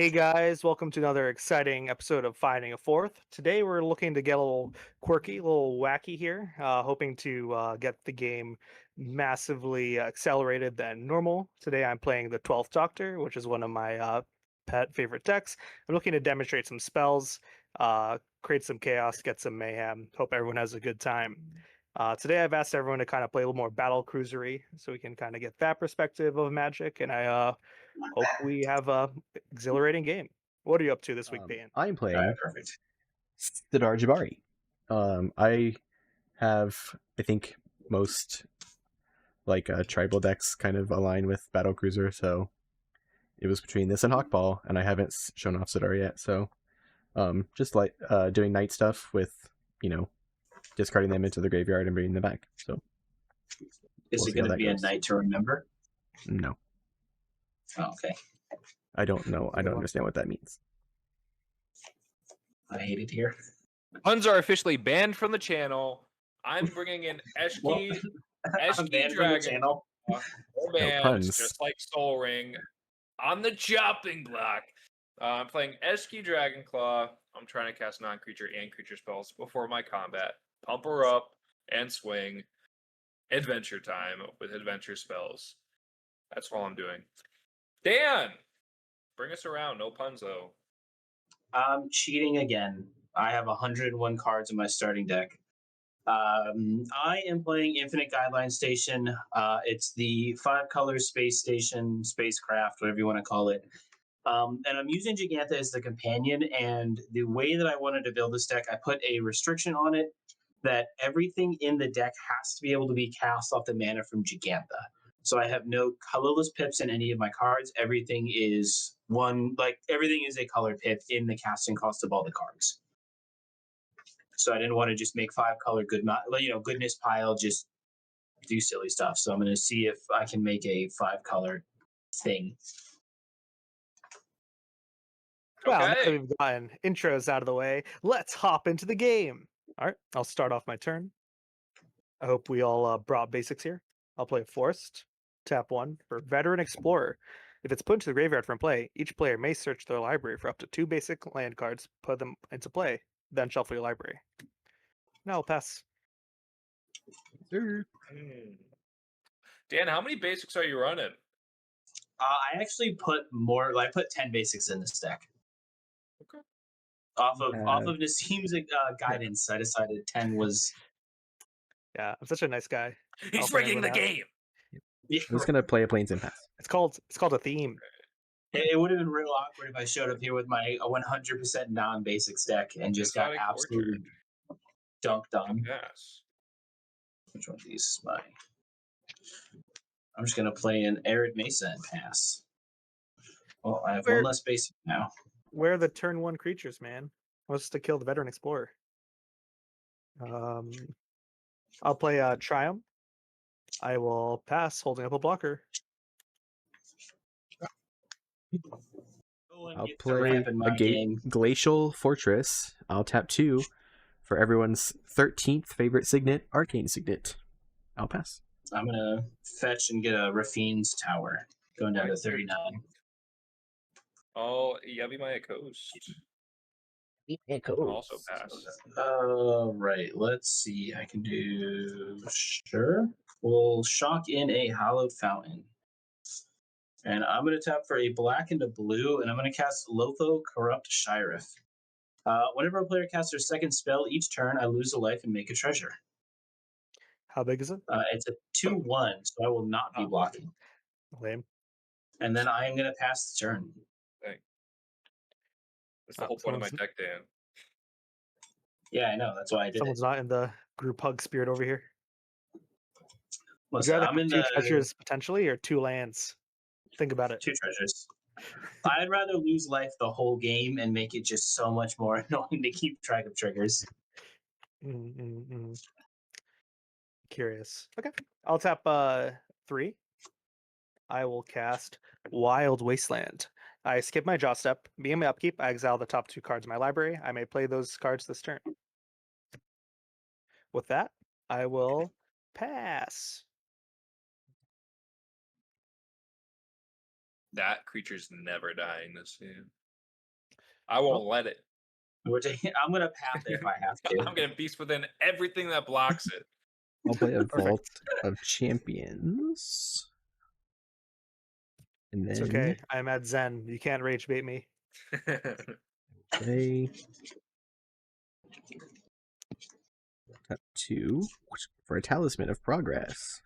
Hey guys, welcome to another exciting episode of Finding a Fourth. Today we're looking to get a little quirky, a little wacky here, hoping to get the game massively accelerated than normal. Today I'm playing the 12th Doctor, which is one of my pet favorite decks. I'm looking to demonstrate some spells, create some chaos, get some mayhem. Hope everyone has a good time. Today I've asked everyone to kind of play a little more battle cruisery so we can kind of get that perspective of Magic, and I hope we have a exhilarating game. What are you up to this week, Peyton? I'm All right, playing perfect. Sidar Jabari. I have, I think, most tribal decks kind of align with Battle Cruiser, so it was between this and Hawkball, and I haven't shown off Sidar yet. So, just doing night stuff with, discarding them into the graveyard and bringing them back. So, Is we'll it see how going to that be a goes. night to remember? No, Oh, okay. I don't know. I don't understand what that means. I hate it here. Puns are officially banned from the channel. I'm bringing in Well, Eshki, I'm banned from the channel. Or No banned, puns. just like Soul Ring, on the chopping block. I'm playing Eshki Dragonclaw. I'm trying to cast non-creature and creature spells before my combat. Pump her up and swing. Adventure time with adventure spells. That's all I'm doing. Dan, bring us around. No puns though. I'm cheating again. I have 101 cards in my starting deck. I am playing Infinite Guideline Station. It's the 5-color space station, spacecraft, whatever you want to call it. And I'm using Gigantha as the companion. And the way that I wanted to build this deck, I put a restriction on it that everything in the deck has to be able to be cast off the mana from Gigantha. So I have no colorless pips in any of my cards. Everything is everything is a colored pip in the casting cost of all the cards. So I didn't want to just make 5-color goodness pile, just do silly stuff. So I'm going to see if I can make a 5-color thing. Well, now that Okay. we've gotten intros out of the way, let's hop into the game. All right, I'll start off my turn. I hope we all brought basics here. I'll play Forest, tap 1 for Veteran Explorer. If it's put into the graveyard from play, each player may search their library for up to 2 basic land cards, put them into play, then shuffle your library. Now I'll pass. Sir. Dan, how many basics are you running? I actually put more. I put 10 basics in this deck. Okay. Off of Nassim's guidance, I decided 10 was. Yeah, I'm such a nice guy. He's Helping rigging the everyone out. game. Yeah, I'm just gonna play a Plains Impasse. It's called a theme. it would have been real awkward if I showed up here with my 100% non-basics deck and just got Exotic absolutely Orchard. dunked on. Yes. Which one of these is mine? I'm just gonna play an Arid Mesa and pass. Well, I have one less basic now. Where are the turn 1 creatures, man? What's to kill the Veteran Explorer? I'll play Triumph. I will pass, holding up a blocker. I'll play a Glacial Fortress. I'll tap 2 for everyone's 13th favorite signet, Arcane Signet. I'll pass. I'm gonna fetch and get a Rafine's Tower, going down to 39. Oh, Yabimaya Coast. I'll also pass. Right. Let's see. I can do. Sure. We'll shock in a Hallowed Fountain. And I'm going to tap for a black and a blue, and I'm going to cast Lotho Corrupt Sheriff. Whenever a player casts their second spell each turn, I lose a life and make a treasure. How big is it? It's a 2/1, so I will not be blocking. Lame. And then I am going to pass the turn. Dang. That's the whole point of my deck, Dan. Yeah, I know. That's why I did Someone's not in the group hug spirit over here. Listen, I'm in 2 the treasures potentially, or 2 lands. Think about it. 2 treasures. I'd rather lose life the whole game and make it just so much more annoying to keep track of triggers. Curious. Okay. I'll tap 3. I will cast Wild Wasteland. I skip my draw step. Being my upkeep, I exile the top 2 cards in my library. I may play those cards this turn. With that, I will pass. That creature's never dying this game. I won't let it. I'm gonna path it if I have to. I'm gonna beast within everything that blocks it. I'll play a Perfect. Vault of Champions. And It's then okay. I'm at Zen. You can't rage bait me. play tap 2 for a Talisman of Progress.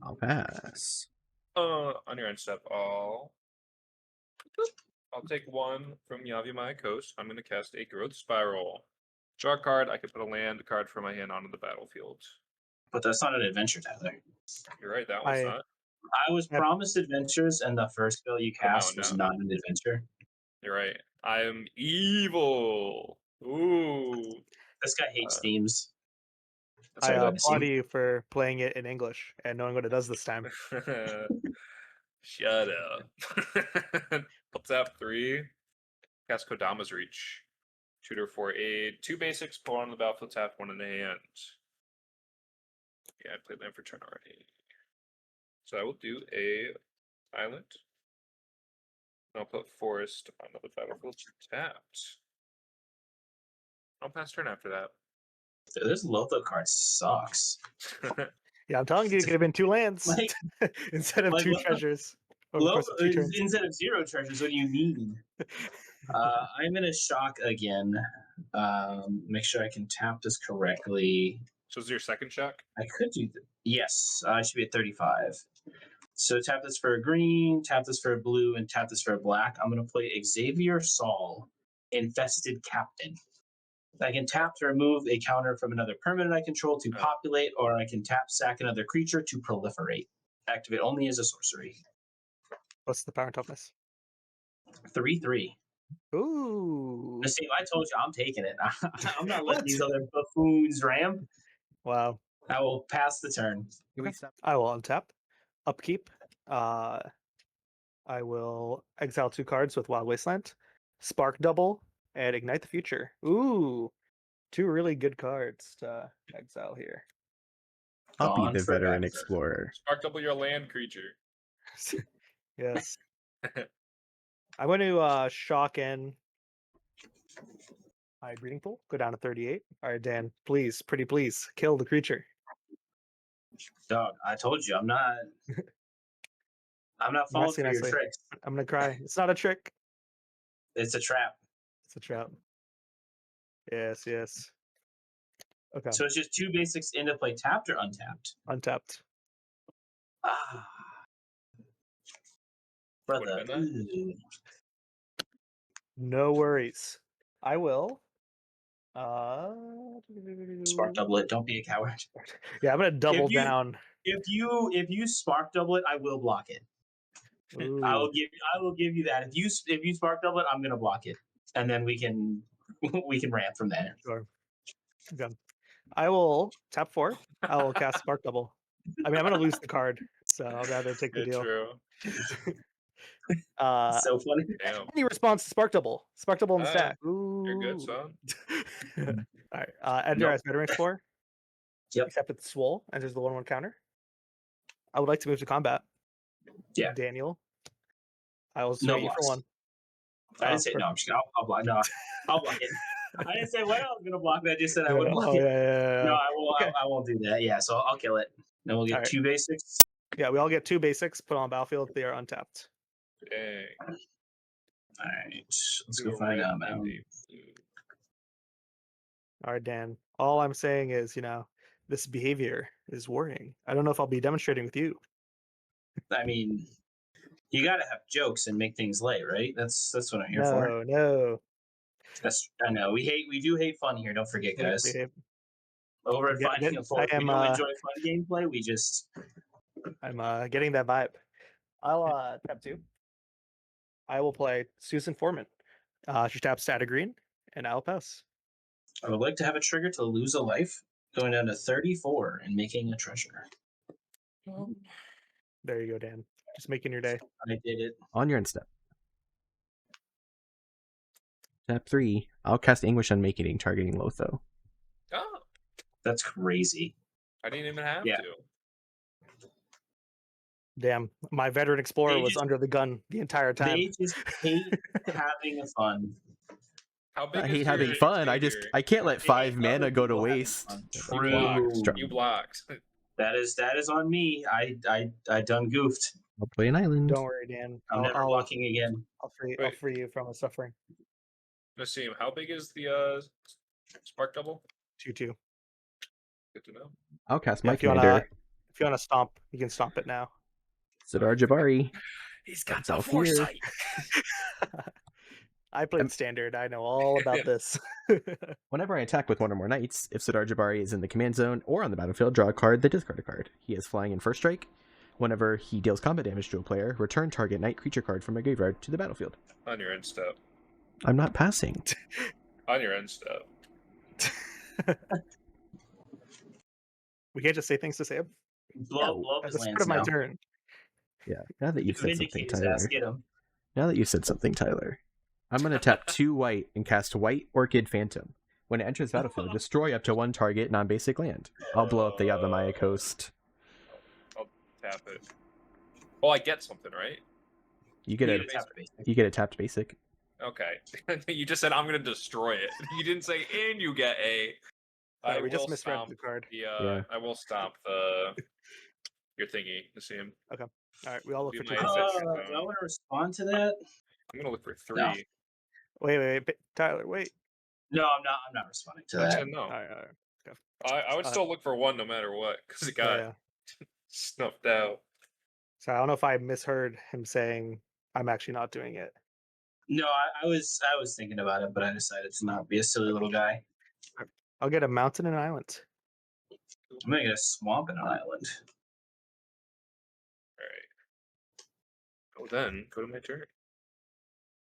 I'll pass. On your end step, I'll take one from Yavi Maya Coast. I'm going to cast a Growth Spiral. Draw a card. I can put a land card from my hand onto the battlefield. But that's not an adventure, Tyler. You're right. That one's not. I was Yep. promised adventures, and the first spell you Oh, no, cast was no. not an adventure. You're right. I am evil. Ooh. This guy hates themes. I Sorry, go ahead, applaud Steve. you for playing it in English and knowing what it does this time. Shut up. I'll tap 3. Cast Kodama's Reach. Tutor for a 2 basics, pull on the battlefield, tap 1 in the hand. Yeah, I played land for turn already. So I will do a island. And I'll put forest on the battlefield tapped. I'll pass turn after that. Dude, this Lotho card sucks. Yeah, I'm telling you, it could have been 2 lands Like- instead of like 2 what the- treasures over the course of 2 turns. Instead of 0 treasures, what do you mean? I'm gonna shock again. Make sure I can tap this correctly. So is your second shock? I could do yes. I should be at 35. So tap this for a green, tap this for a blue, and tap this for a black. I'm gonna play Xavier Saul, Infested Captain. I can tap to remove a counter from another permanent I control to populate, or I can tap sack another creature to proliferate. Activate only as a sorcery. What's the power and toughness? 3/3. Ooh. Steve, I told you I'm taking it. I'm not letting What? these other buffoons ramp. Wow. I will pass the turn. I will untap. Upkeep. I will exile 2 cards with Wild Wasteland. Spark Double and Ignite the Future. Ooh. 2 really good cards to exile here. I'll be Gone the veteran forever. explorer. Spark double your land creature. Yes. I'm going to shock in my breeding pool. Go down to 38. All right, Dan, please, pretty please, kill the creature. Dog, I told you I'm not falling Nicely, for your nicely. tricks. I'm going to cry. It's not a trick. It's a trap. It's a trap. Yes, yes. Okay. So it's just 2 basics into play tapped or untapped. Untapped. Ah. Brother. Would've been Ooh. No worries. I will. Spark double it. Don't be a coward. Yeah, I'm gonna double you- down. If you spark double it, I will block it. I Ooh, will give you that. If you spark double it, I'm gonna block it, and then we can ramp from there. sure. Okay. I will tap 4. I will cast Spark Double. I mean, I'm gonna lose the card, so I'd rather take the Yeah, deal. true. So funny. Damn. Any response to Spark Double? Spark Double in the Ah, stack. You're good, Ooh. son. All right. Enter as Veteran Explorer. Yep. Except it's Swole, enters the 1/1 counter. I would like to move to combat. Yeah. Daniel. I will No swing you for blocks. 1. I didn't say no. I'm just kidding. I'll block. No, I'll block it. I didn't say when I was gonna block it. I just said I would block Oh, it. yeah. No, I will. Okay. I won't do that. Yeah, so I'll kill it. Then we'll get Alright. 2 basics. Yeah, we all get 2 basics put on battlefield. They are untapped. Dang. All right, let's Do go a find red out, and man. a blue. All right, Dan. All I'm saying is, this behavior is worrying. I don't know if I'll be demonstrating with you. I mean, you got to have jokes and make things light, right? That's what I'm here for. No. I know we do hate fun here. Don't forget, guys. Behave. Over at I'm getting Finding it. a Fourth, I we am, don't enjoy fun gameplay. We just I'm getting that vibe. I'll tap 2. I will play Susan Foreman. She taps Stat Green, and I'll pass. I would like to have a trigger to lose a life, going down to 34 and making a treasure. There you go, Dan. Just making your day. I did it. On your end step. Tap 3. I'll cast Anguish Unmakening, targeting Lotho. Oh, That's crazy. I didn't even have Yeah. to. Damn, my veteran explorer They was just- under the gun the entire time. They just hate having fun. How big I is hate having your fun. exterior? I can't let They hate 5 mana other go to people having waste. fun. You blocked. True. You blocked. That is on me. I done goofed. I'll play an island. Don't worry, Dan. I'm never blocking again. I'll Wait. free you from a suffering. Nassim, how big is the spark double? 2/2. Good to know. I'll cast Yeah, my if you wanna- commander, If you want to stomp, you can stomp it now. Sidar Jabari. He's got the foresight. I played standard. I know all about this. Whenever I attack with one or more knights, if Sidar Jabari is in the command zone or on the battlefield, draw a card, then discard a card. He is flying in first strike. Whenever he deals combat damage to a player, return target knight creature card from a graveyard to the battlefield. On your end step. I'm not passing. On your end step. We can't just say things to Sam. Blow up At his the start lands of my now. turn. Yeah, now that you've said something, Vindicate his Tyler. ass. Get him. Now that you said something, Tyler, I'm going to tap 2 white and cast White Orchid Phantom. When it enters battlefield, destroy up to 1 target non-basic land. I'll blow up the Yavimaya coast. I'll tap it. Well, I get something, right? You get You a get a tap basic. you get a tapped basic. Okay. You just said I'm gonna destroy it. You didn't say and you get a. Sorry, we just will misread stomp the card. the. Yeah. I will stomp the. Your thingy, Nassim. All right, we all look Be for my 2/6. exception. Do I want to respond to that? I'm gonna look for 3. No. Wait, Tyler, wait. No, I'm not. I'm not responding to I that. said no. All right. I would still look for 1 no matter what, because it got Yeah. snuffed out. So I don't know if I misheard him saying I'm actually not doing it. No, I was thinking about it, but I decided to not be a silly little guy. I'll get a mountain and an island. I'm gonna get a swamp and an island. Alright. Oh, then go to my turn.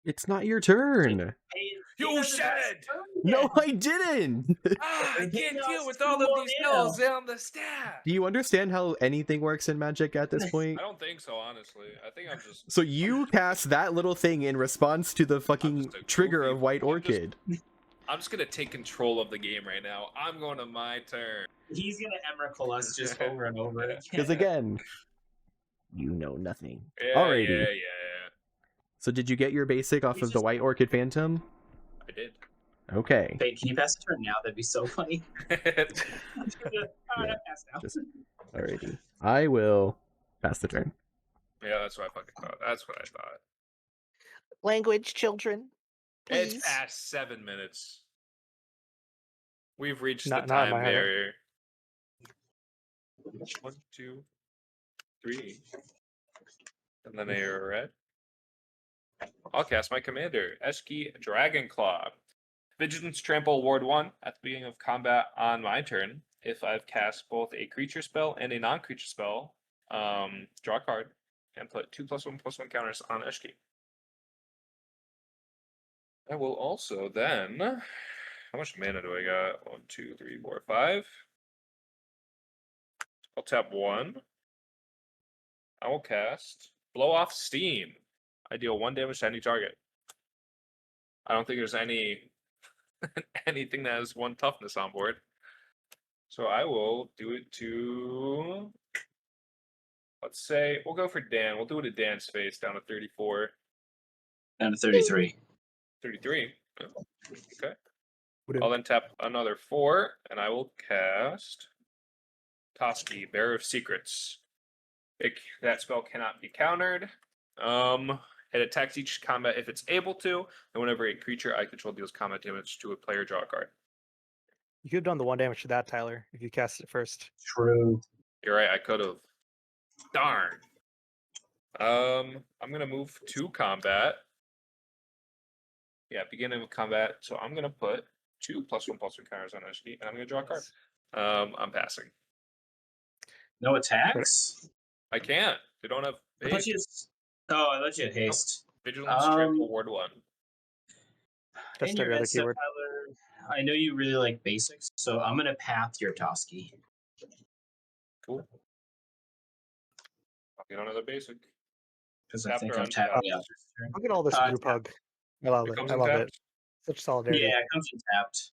It's not your turn. Hey, You said! No, I didn't. I He can't knows deal with too all of well these now. spells on the staff. Do you understand how anything works in Magic at this point? I don't think so, honestly. I think I'm just. So you cast that little thing in response to the fucking just a trigger goofy- of White I'm just- Orchid. I'm just gonna take control of the game right now. I'm going to my turn. He's gonna Emrakul us just over and over again. Because again, you know nothing. Yeah, Alrighty. yeah. So did you get your basic off He's of the just- White Orchid Phantom? I did. Okay. Wait, can you pass the turn now? That'd be so funny. Yeah. Pass now. Just- Alrighty. I will pass the turn. Yeah, that's what I fucking thought. That's what I thought. Language, children. It's past 7 minutes. We've reached Not- the not in time my head. barrier. 1, 2, 3. And then a red. I'll cast my commander, Eshki Dragonclaw. Vigilance Trample Ward 1 at the beginning of combat on my turn. If I've cast both a creature spell and a non-creature spell, draw a card and put 2+1/+1 counters on Eshki. I will also then. How much mana do I got? 1, 2, 3, 4, 5. I'll tap 1. I will cast Blow Off Steam. I deal 1 damage to any target. I don't think there's any anything that has 1 toughness on board. So I will do it to, let's say, we'll go for Dan. We'll do it at Dan's face down to 34. Down to 33. 33. Oh, okay. Would've- I'll then tap another 4, and I will cast Toski, Bearer of Secrets. That spell cannot be countered. It attacks each combat if it's able to, and whenever a creature I control deals combat damage to a player, draw a card. You could have done the 1 damage to that, Tyler, if you cast it first. True. You're right, I could have. Darn. I'm gonna move to combat. Yeah, beginning of combat. So I'm gonna put 2+1/+1 counters on Eshki, and I'm gonna draw a card. I'm passing. No attacks? I can't. They don't have I thought haste. you just... Oh, I thought you had haste. Vigilance Um, Trample Ward 1. That's In the your other head, so keyword. Tyler, I know you really like basics, so I'm gonna path your Toski. Cool. I'll get another basic. Because I Tap think or I'm untap? tapping out. Look at all this group tap. hug. I love It it. comes I love untapped? it. Such solidarity. Yeah, it comes in tapped.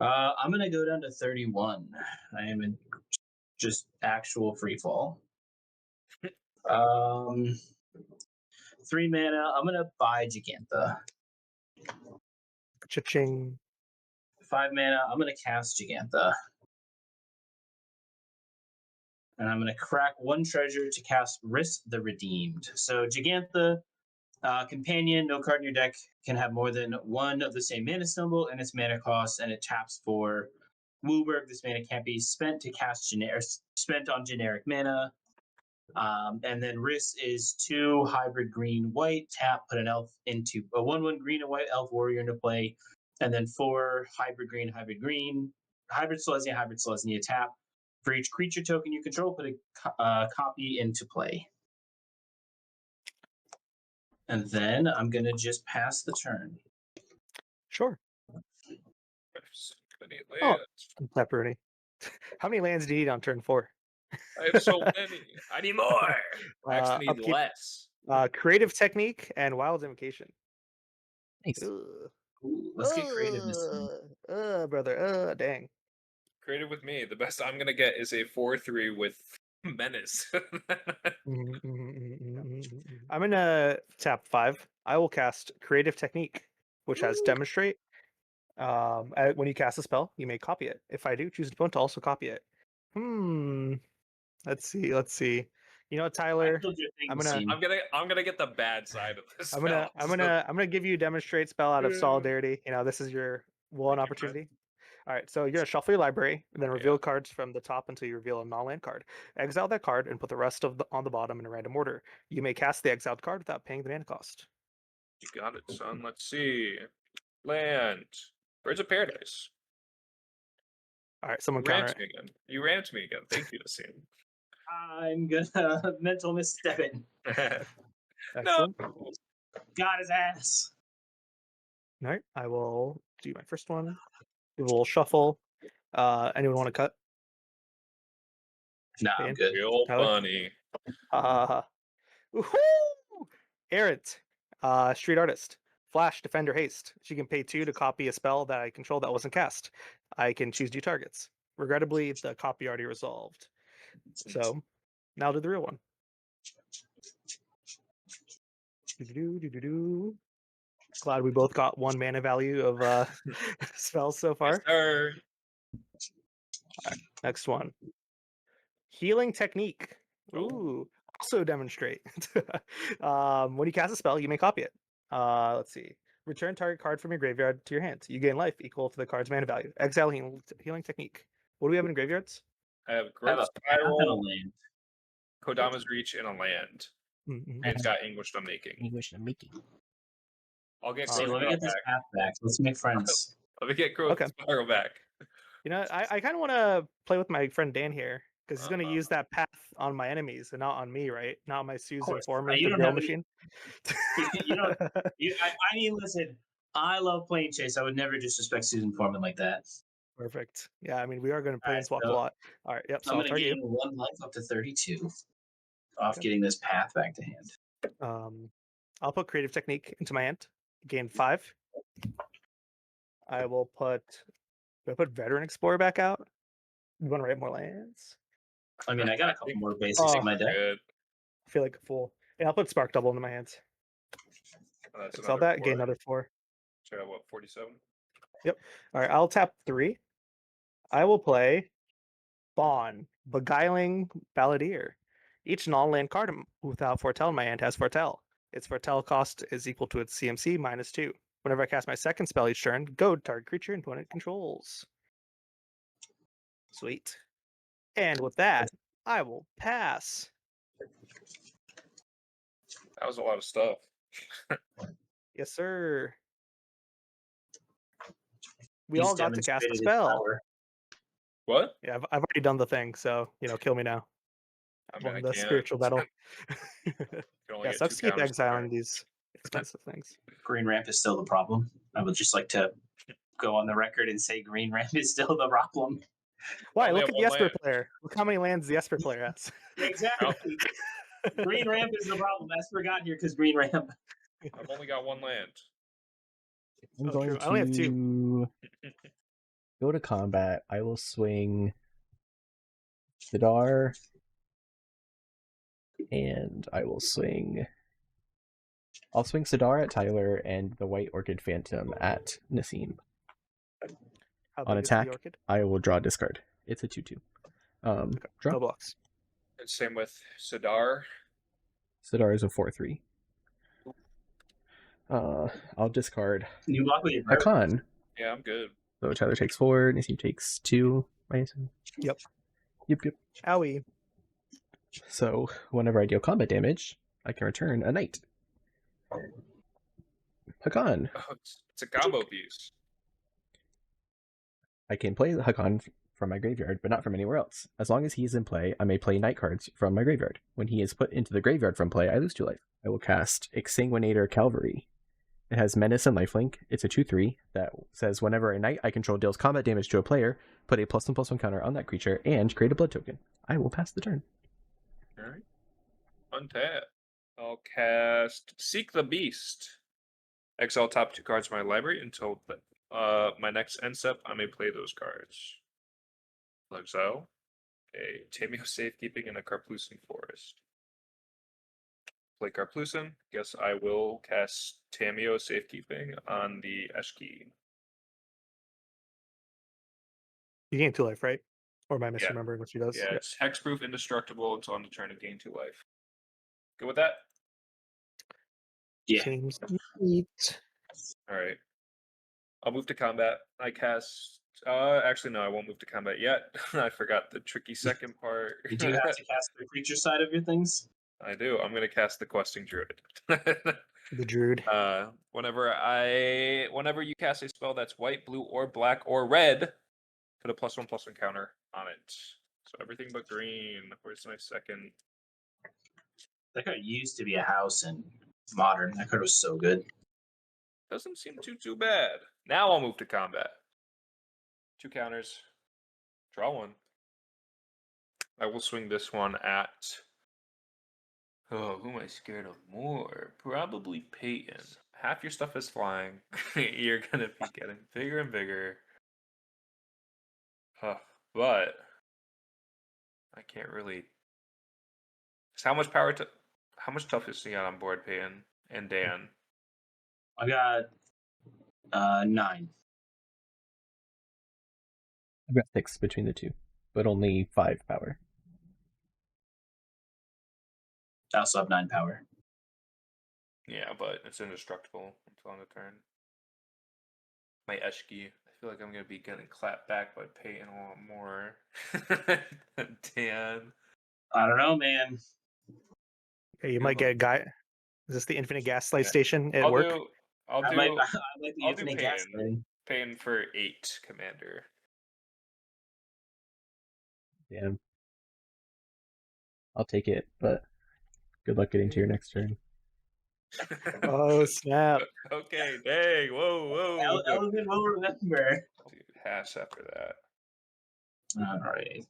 I'm gonna go down to 31. I am in just actual free fall. 3 mana. I'm gonna buy Gigantha. Cha-ching. 5 mana. I'm gonna cast Gigantha. And I'm gonna crack 1 treasure to cast Risk the Redeemed. So Gigantha, companion, no card in your deck can have more than 1 of the same mana symbol and its mana cost, and it taps for Wooburg. This mana can't be spent to cast spent on generic mana. And then Risk is 2 hybrid green white tap, put an elf into a 1/1 green and white elf warrior into play, and then 4 hybrid green, hybrid Selesnya tap. For each creature token you control, put a copy into play. And then I'm gonna just pass the turn. Sure. Many Oh, lands. pepperoni. How many lands do you need on turn 4? I have so many. I need more. I actually need Upkeep, less. creative technique and wild invocation. Nice. Ugh. Ooh, let's get creative this time. Brother. Dang. Creative with me. The best I'm gonna get is a 4/3 with menace. I'm gonna tap 5. I will cast creative technique, which has demonstrate. When you cast a spell, you may copy it. If I do, choose an opponent to also copy it. Let's see. You know what, Tyler? I'm gonna I'm gonna get the bad side of this. I'm gonna give you a demonstrate spell out of solidarity. You know, this is your one Thank you, bud. opportunity. All right, so you're gonna shuffle your library and then Yeah. reveal cards from the top until you reveal a non-land card. Exile that card and put the rest on the bottom in a random order. You may cast the exiled card without paying the mana cost. You got it, son. Let's see. Land. Birds of Paradise. All right, someone You ran counter to it. me again. You ran to me again. Thank you, Nassim. I'm gonna mental misstep it. No. Excellent. Got his ass. All right, I will do my first one. We will shuffle. Anyone want to cut? Nah, I'm Ian? good. Real Tyler? funny. Woohoo! Errant. Street artist. Flash, defender, haste. She can pay 2 to copy a spell that I control that wasn't cast. I can choose new targets. Regrettably, the copy already resolved. So now I'll do the real one. Do-do-do-do-do-do. Glad we both got 1 mana value of spells so Yes, far. sir. Next one. Healing technique. Oh. Ooh, also demonstrate. When you cast a spell, you may copy it. Let's see. Return target card from your graveyard to your hand. You gain life equal to the card's mana value. Exile healing technique. What do we have in graveyards? I have I have Growth a path and a Spiral, land. Kodama's Reach, and a land. Mm-hmm. And it's got Anguished Unmaking. English and making. I'll get Say, Growth let me Spiral get this back. path back. Let's make friends. Let me get Growth Okay. Spiral back. You know, I kind of want to play with my friend Dan here because he's going to use that path on my enemies and not on me, right? Not my Susan course. Foreman, You the don't grill have any- machine. You know, I mean, listen. I love playing chase. I would never disrespect Susan Foreman like that. Perfect. Yeah, I mean, we are going to All right, planeswalk so a lot. All right, yep. So I'm I'll gonna target you. gain 1 life up to 32 off Okay. getting this path back to hand. I'll put creative technique into my hand. Gain 5. I will put. Do I put veteran explorer back out? You want to write more lands? I mean, I got a couple more basics in my deck. Good. I feel like a fool. Yeah, I'll put spark double into my hands. That's Exile another that. Gain 4. another 4. So I got what, 47? All right, I'll tap 3. I will play Fawn, Beguiling Balladeer. Each non-land card without Foretell in my hand has Foretell. Its Foretell cost is equal to its CMC minus 2. Whenever I cast my second spell each turn, go to target creature and opponent controls. Sweet. And with that, I will pass. That was a lot of stuff. Yes, sir. We He's all got to cast a demonstrated his spell. power. What? Yeah, I've already done the thing, so kill me now. I mean, I Won the can't. spiritual battle. You can only Yeah, get sucks 2 to keep counters. exiling these expensive things. Green ramp is still the problem. I would just like to go on the record and say green ramp is still the problem. Why? only Look have at the 1 Esper land. player. Look how many lands the Esper player has. Exactly. Green ramp is the problem. Esper got here because green ramp. I've only got 1 land. I'm Oh, going true. to I only have 2. go to combat. I will swing Sidar And I will swing. I'll swing Sidar at Tyler and the White Orchid Phantom at Nassim. How On big is the attack, orchid? I will draw discard. It's a 2/2. Draw. No blocks. And same with Sidar. Sidar is a 4/3. I'll discard Can you block with your bird? Hakan. Yeah, I'm good. So Tyler takes 4, Nassim takes 2. Yep. Yep. Owie. So whenever I deal combat damage, I can return a knight. Hakan. Oh, it's a combo piece. I can play Hakan from my graveyard, but not from anywhere else. As long as he is in play, I may play knight cards from my graveyard. When he is put into the graveyard from play, I lose 2 life. I will cast Exsanguinator Cavalry. It has Menace and Lifelink. It's a 2/3 that says whenever a knight I control deals combat damage to a player, put a +1/+1 counter on that creature and create a blood token. I will pass the turn. Alright. Untap. I'll cast Seek the Beast. Exile top 2 cards from my library until my next end step. I may play those cards. Exile a Tameo Safekeeping and a Karplusan Forest. Play Karplusan. Guess I will cast Tameo Safekeeping on the Eshki. You gain 2 life, right? Or am I misremembering what she does? Yeah, it's hexproof, indestructible until on the turn to gain 2 life. Good with that? Yeah. Seems neat. Alright. I'll move to combat. I cast. Actually, no, I won't move to combat yet. I forgot the tricky second part. You do have to cast the creature side of your things. I do. I'm going to cast the Questing Druid. The Druid. Whenever you cast a spell that's white, blue, or black, or red, put a +1/+1 counter on it. So everything but green. Where's my second? That card used to be a house in Modern. That card was so good. Doesn't seem too bad. Now I'll move to combat. 2 counters. Draw 1. I will swing this one at. Oh, who am I scared of more? Probably Peyton. Half your stuff is flying. You're gonna be getting bigger and bigger. But I can't really. So how much stuff is he got on board, Peyton and Dan? I got 9. I've got 6 between the two, but only 5 power. I also have 9 power. Yeah, but it's indestructible until on the turn. My Eshki. I feel like I'm gonna be getting clapped back by Peyton a lot more. Dan. I don't know, man. Okay, you might get a guy. Is this the Infinite Gaslight Station at I'll work? do I like the I'll do Infinite Gas Peyton. thing. Paying for 8 commander. Damn. I'll take it, but good luck getting to your next turn. Oh, snap. Okay, dang, whoa. Elvin will remember. Dude, hash after that. Alright.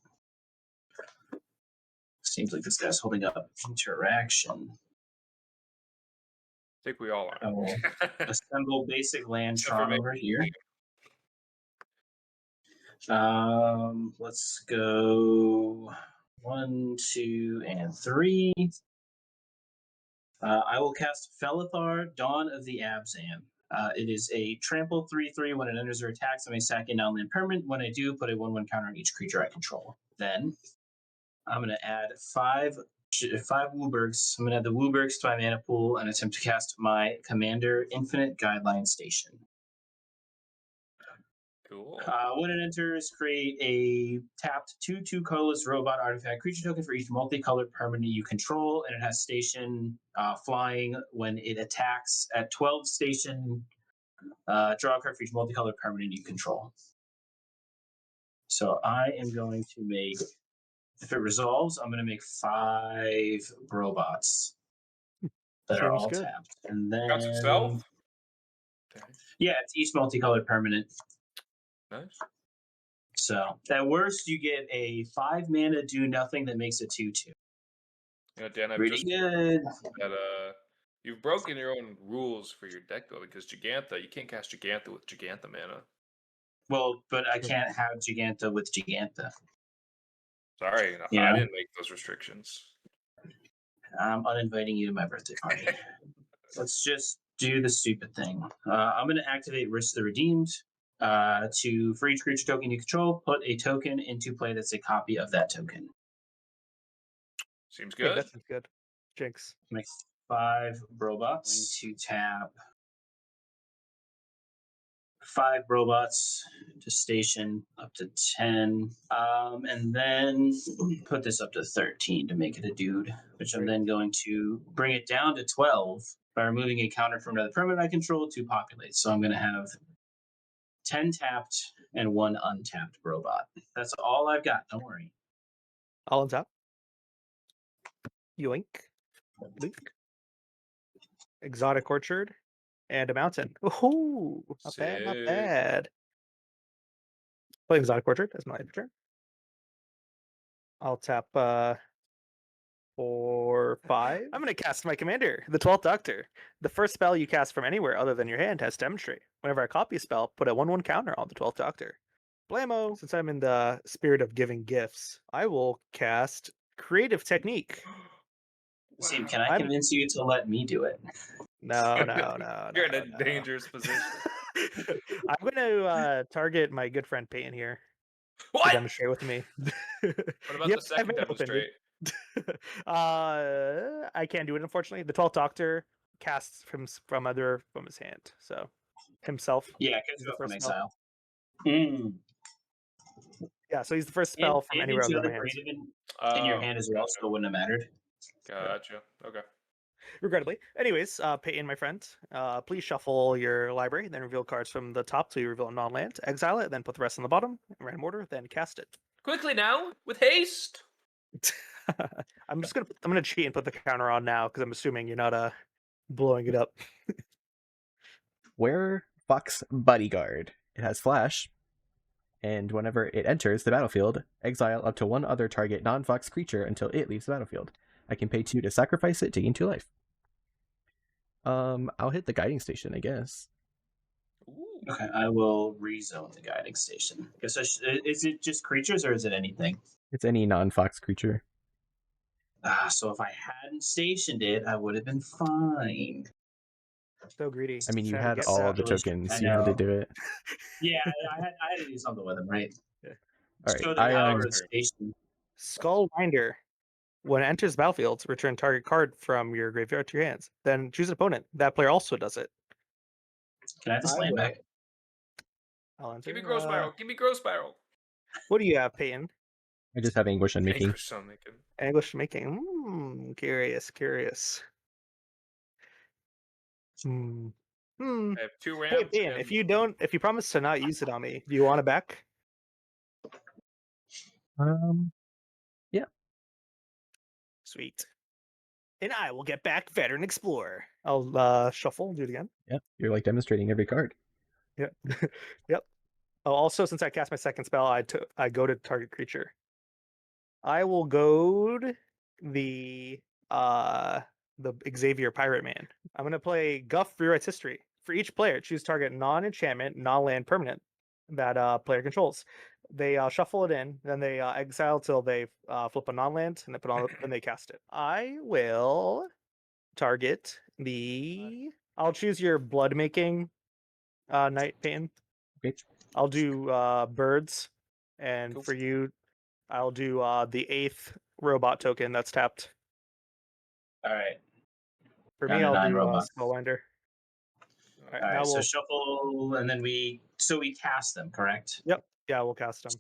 Seems like this guy's holding up interaction. I think we all I are. will assemble basic land Except for Tron over maybe- here. Let's go 1, 2, and 3. I will cast Felithar, Dawn of the Abzan. It is a trample 3/3. When it enters or attacks, I may sack a non-land permanent. When I do, put a 1/1 counter on each creature I control. Then I'm going to add 5 Wooburgs. I'm going to add the Wooburgs to my mana pool and attempt to cast my Commander Infinite Guideline Station. Cool. When it enters, create a tapped 2/2 colorless robot artifact creature token for each multicolored permanent you control, and it has station flying. When it attacks at 12 station, draw a card for each multicolored permanent you control. So I am going to make, if it resolves, I'm going to make 5 robots that are Seems all good. tapped. And Counts then, itself? Okay, yeah, it's each multicolored permanent. nice. So at worst, you get a 5 mana do nothing that makes it 2/2. You know, Dan, I've Pretty just good. that you've broken your own rules for your deck building because Gigantha, you can't cast Gigantha with Gigantha mana. Well, but I can't have Gigantha with Gigantha. Sorry, Yeah. I didn't make those restrictions. I'm uninviting you to my birthday party. Let's just do the stupid thing. I'm going to activate Risk the Redeemed. For each creature token you control, put a token into play that's a copy of that token. Seems Hey, good. that seems good. Jinx. Make 5 robots. Going to tap 5 robots to station up to 10. And then put this up to 13 to make it a dude, which I'm then going to bring it down to 12 by removing a counter from another permanent I control to populate. So I'm going to have 10 tapped and 1 untapped robot. That's all I've got. Don't worry. All on top. Yoink. Blink. Exotic Orchard. And a mountain. Ooh, not bad, not Sick. bad. Play Exotic Orchard as my turn. I'll tap 4, 5. I'm going to cast my commander, the 12th Doctor. The first spell you cast from anywhere other than your hand has Demonstrate. Whenever I copy a spell, put a 1/1 counter on the 12th Doctor. Blammo! Since I'm in the spirit of giving gifts, I will cast Creative Technique. Sam, can I I'm- convince you to let me do it? No. You're in a dangerous position. I'm going to target my good friend Peyton here to What? demonstrate with me. What about Yep, the second I've opened it. demonstrate? I can't do it unfortunately. The 12th Doctor casts from his hand, so himself. Yeah, because He's you're the up on first spell. exile. Mm. Yeah, so he's the first spell from anywhere did you other have than the my hands. creative in your hand as well, so it wouldn't have mattered. Gotcha. Okay. Regrettably. Anyways, Peyton, my friend, please shuffle your library, then reveal cards from the top till you reveal a non-land. Exile it, then put the rest on the bottom in random order, then cast it. Quickly now, with haste. I'm gonna cheat and put the counter on now because I'm assuming you're not blowing it up. Where Fox Bodyguard. It has flash, and whenever it enters the battlefield, exile up to 1 other target non-Fox creature until it leaves the battlefield. I can pay 2 to sacrifice it to gain 2 life. I'll hit the guiding station, I guess. Ooh. Okay, I will rezone the guiding station. Is it just creatures or is it anything? It's any non-Fox creature. So if I hadn't stationed it, I would have been fine. So greedy. I mean, you Trying to had get all that. the Delicious. tokens. I You had to know. do it. Yeah, I had to do something with them, right? All right. Show the I power of station. Skullwinder. When it enters the battlefield, return target card from your graveyard to your hands. Then choose an opponent. That player also does it. Can I have this land back? I'll enter. Give me Gross Spiral. Give me Gross Spiral. What do you have, Peyton? I just have anguish on making. Anguish on making. English making. Curious. I have 2 Hey, ramps. Peyton, if you promise to not use it on me, do you want it back? Yeah. Sweet. And I will get back Veteran Explorer. I'll shuffle, do it again. Yep. You're like demonstrating every card. Yep. Yep. Oh, also, since I cast my second spell, I go to target creature. I will goad the Xavier Pirate Man. I'm gonna play Guff Rewrites History. For each player, choose target non-enchantment, non-land permanent that player controls. They shuffle it in, then they exile till they flip a non-land, and then they cast it. I will target the. I'll choose your blood making Night Pain. Okay. I'll do birds, and Cool. for you, I'll do the 8th robot token that's tapped. All right. For Down me, to I'll 9 do robots. Spellwinder. All right, All now right, so we'll. shuffle, and then we cast them, correct? Yep. Yeah, we'll cast them.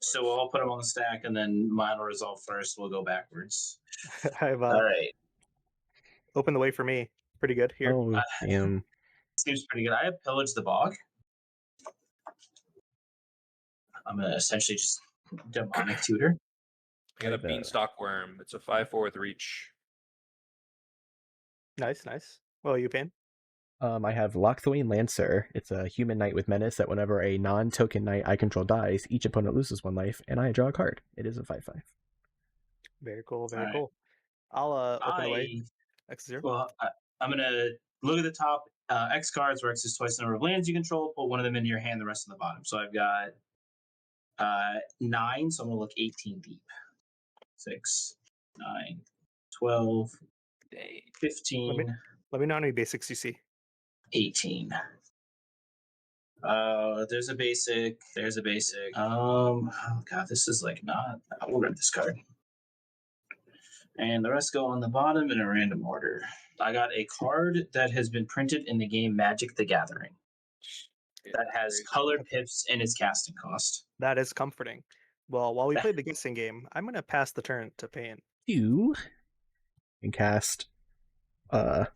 So we'll all put them on the stack, and then mine will resolve first. We'll go backwards. I've All right. opened the way for me. Pretty good here. Oh, damn. Seems pretty good. I have pillaged the bog. I'm gonna essentially just demonic tutor. I got a The- Beanstalk Worm. It's a 5/4 with reach. Nice. Well, you Pain. I have Lockthwain Lancer. It's a human knight with menace that whenever a non-token knight I control dies, each opponent loses 1 life, and I draw a card. It is a 5/5. Very cool. All right. Cool. I'll open the way. X0. Well, I'm gonna look at the top X cards, where X is twice the number of lands you control. Put one of them into your hand, the rest on the bottom. So I've got 9, so I'm gonna look 18 deep. 6, 9, 12, Dang. 15, Let me know how many basics you see. 18. There's a basic. There's a basic. Oh god, this is like not. We'll rip this card. And the rest go on the bottom in a random order. I got a card that has been printed in the game Magic the Gathering that has Crazy. colored pips in its casting cost. That is comforting. Well, while we play the guessing game, I'm gonna pass the turn to Pain. You can cast Ayara's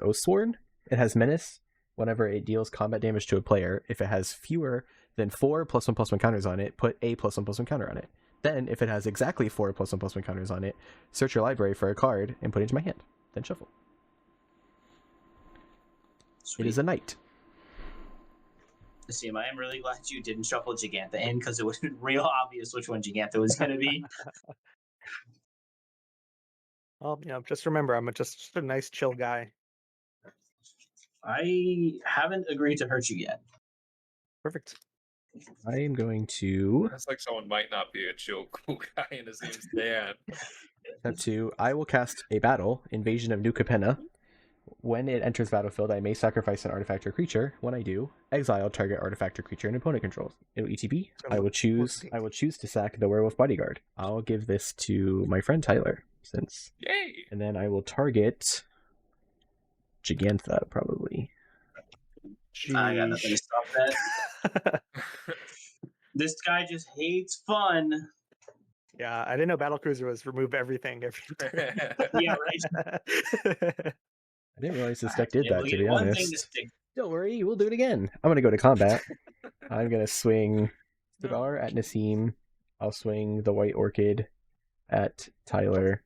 Oathsworn. It has Menace. Whenever it deals combat damage to a player, if it has fewer than 4 +1/+1 counters on it, put a +1/+1 counter on it. Then, if it has exactly 4 +1/+1 counters on it, search your library for a card and put it into my hand. Then shuffle. Sweet. It is a knight. Sim, I am really glad you didn't shuffle Gigantha in because it was real obvious which one Gigantha was going to be. Well, just remember, I'm just a nice, chill guy. I haven't agreed to hurt you yet. Perfect. I am going to That's like someone might not be a chill, cool guy in his name's Dan. step 2. I will cast a battle, Invasion of New Capenna. When it enters battlefield, I may sacrifice an artifact or creature. When I do, exile target artifact or creature an opponent controls. It'll ETB. I will choose to sack the Werewolf Bodyguard. I'll give this to my friend Tyler, Yay! and then I will target Gigantha probably. I got nothing to stop that. This guy just hates fun. Yeah, I didn't know Battlecruiser was remove everything every turn. Yeah, right. I didn't realize this deck did that, to be One thing to honest. stick. Don't worry, we'll do it again. I'm going to go to combat. I'm going to swing Sidar at Nassim. I'll swing the White Orchid at Tyler.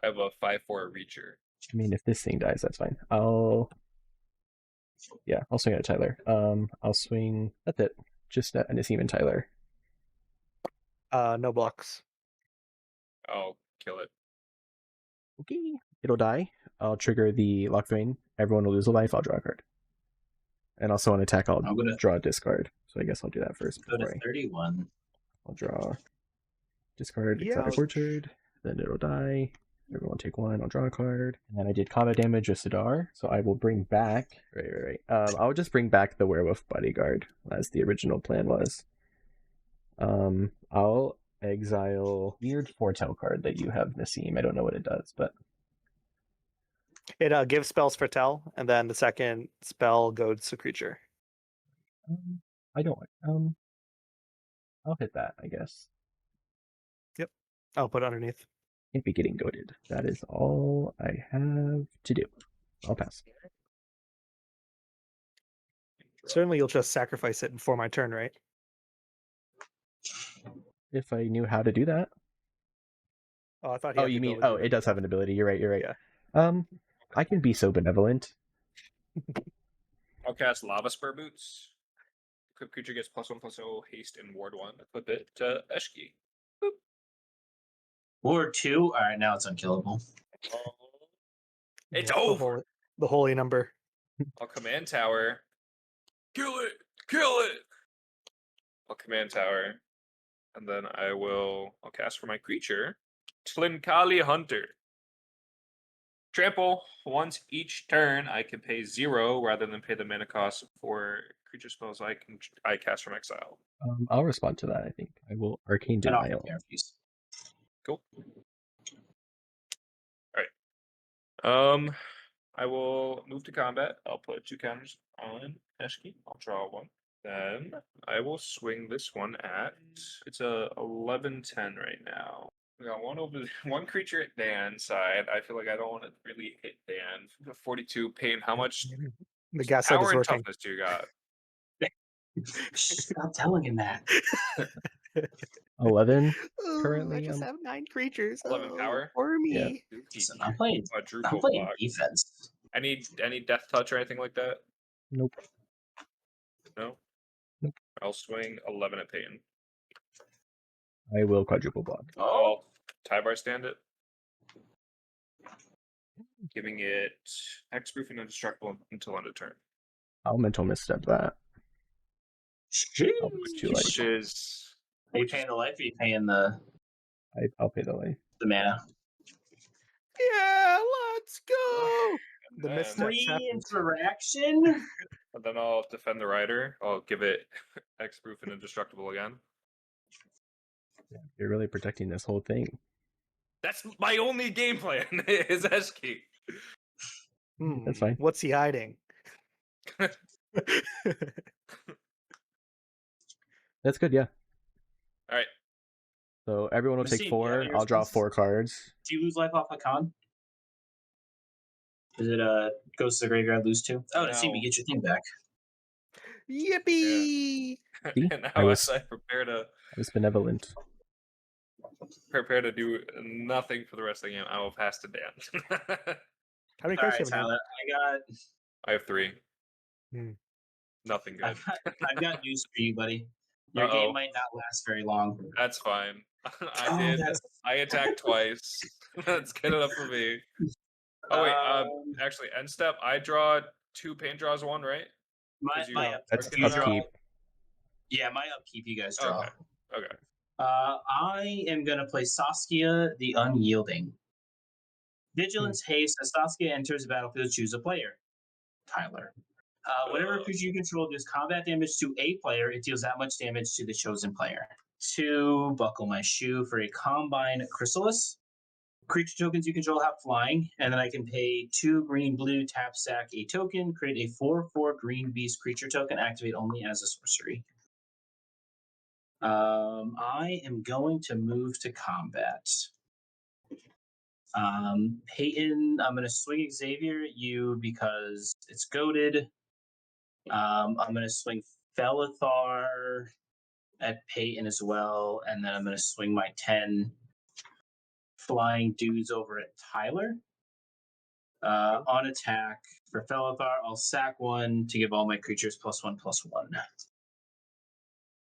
I have a 5/4 reacher. I mean, if this thing dies, that's fine. I'll swing at Tyler. I'll swing. That's it. Just at Nassim and Tyler. No blocks. I'll kill it. Okay. It'll die. I'll trigger the Lockthwain. Everyone will lose a life. I'll draw a card. And also on attack, I'll draw a discard. So I guess I'll do that first. Go to 31. I'll draw discard Exotic Ouch. Orchard. Then it'll die. Everyone take 1. I'll draw a card. And then I did combat damage with Sidar. So I will bring back. Right. I'll just bring back the Werewolf Bodyguard as the original plan was. I'll exile weird foretell card that you have, Nassim. I don't know what it does, but It gives spells for tell, and then the second spell goes to creature. I don't. I'll hit that, I guess. Yep. I'll put it underneath. Can't be getting goaded. That is all I have to do. I'll pass. Certainly, you'll just sacrifice it before my turn, right? If I knew how to do that. Oh, I thought. Oh, you mean? Oh, it does have an ability. You're right. Yeah. I can be so benevolent. I'll cast Lava Spur Boots. Equipped creature gets +1/+0 haste and ward 1. Equip it to Eshki. Ward 2. All right, now it's unkillable. It's Yeah, over. The holy number. I'll command tower. Kill it! Kill it! I'll command tower. And then I'll cast for my creature. Tlinkali Hunter. Trample. Once each turn, I can pay 0 rather than pay the mana cost for creature spells I cast from exile. I'll respond to that, I think. I will Arcane And I'll Denial. take care of these. Cool. Alright. I will move to combat. I'll put 2 counters on Eshki. I'll draw 1. Then I will swing this one at. It's a 11-10 right now. We got one creature at Dan's side. I feel like I don't want to really hit Dan. 42 pain. How much The gaslight power is and working. toughness do you got? Stop telling him that. 11 Oh, currently. I just have 9 creatures. 11 power? For me. Yeah. Listen, I'm playing Quadruple block. defense. Any death touch or anything like that? Nope. No? Nope. I'll swing 11 at pain. I will quadruple block. Oh, Tybar stand it. Giving it hexproof and indestructible until end of turn. I'll mental misstep that. shit. I'll put 2 life. Which is Are you paying the life or are you paying the... I'll pay the life. the mana. Yeah, let's go. And The then, missteps Free happened. interaction. and then I'll defend the rider. I'll give it X-proof and indestructible again. You're really protecting this whole thing. That's my only game plan is Eshki. That's fine. What's he hiding? That's good, yeah. All right. So everyone will Let's take see, 4. yeah, I'll draw yours- 4 cards. Do you lose life off a con? Is it goes to the graveyard, lose 2? Oh, to see No. me get your thing back. Yippee! See? And now I was as I prepare benevolent. to do nothing for the rest of the game, I will pass to Dan. How many All cards right, do you have? Tyler. I have 3. Hmm. Nothing good. I've got news for you, buddy. Your Uh-oh. game might not last very long. That's fine. Oh, I did. that's- I attacked twice. That's good enough for me. Oh wait. Actually, end step. I draw 2. Pain draws 1, right? my 'Cause you- my up, That's you draw- upkeep. Yeah, my upkeep. You guys draw. Okay. Okay. I am gonna play Saskia the Unyielding. Vigilance Haste. As Saskia enters the battlefield, choose a player. Tyler. Whenever creature you control deals combat damage to a player, it deals that much damage to the chosen player. 2, buckle my shoe for a Combine Chrysalis. Creature tokens you control have flying, and then I can pay 2 green blue, tap sack a token, create a 4/4 green beast creature token, activate only as a sorcery. I am going to move to combat. Peyton, I'm going to swing Xavier at you because it's goaded. I'm going to swing Felithar at Peyton as well, and then I'm going to swing my 10 flying dudes over at Tyler. On attack for Felithar, I'll sack 1 to give all my creatures +1/+1.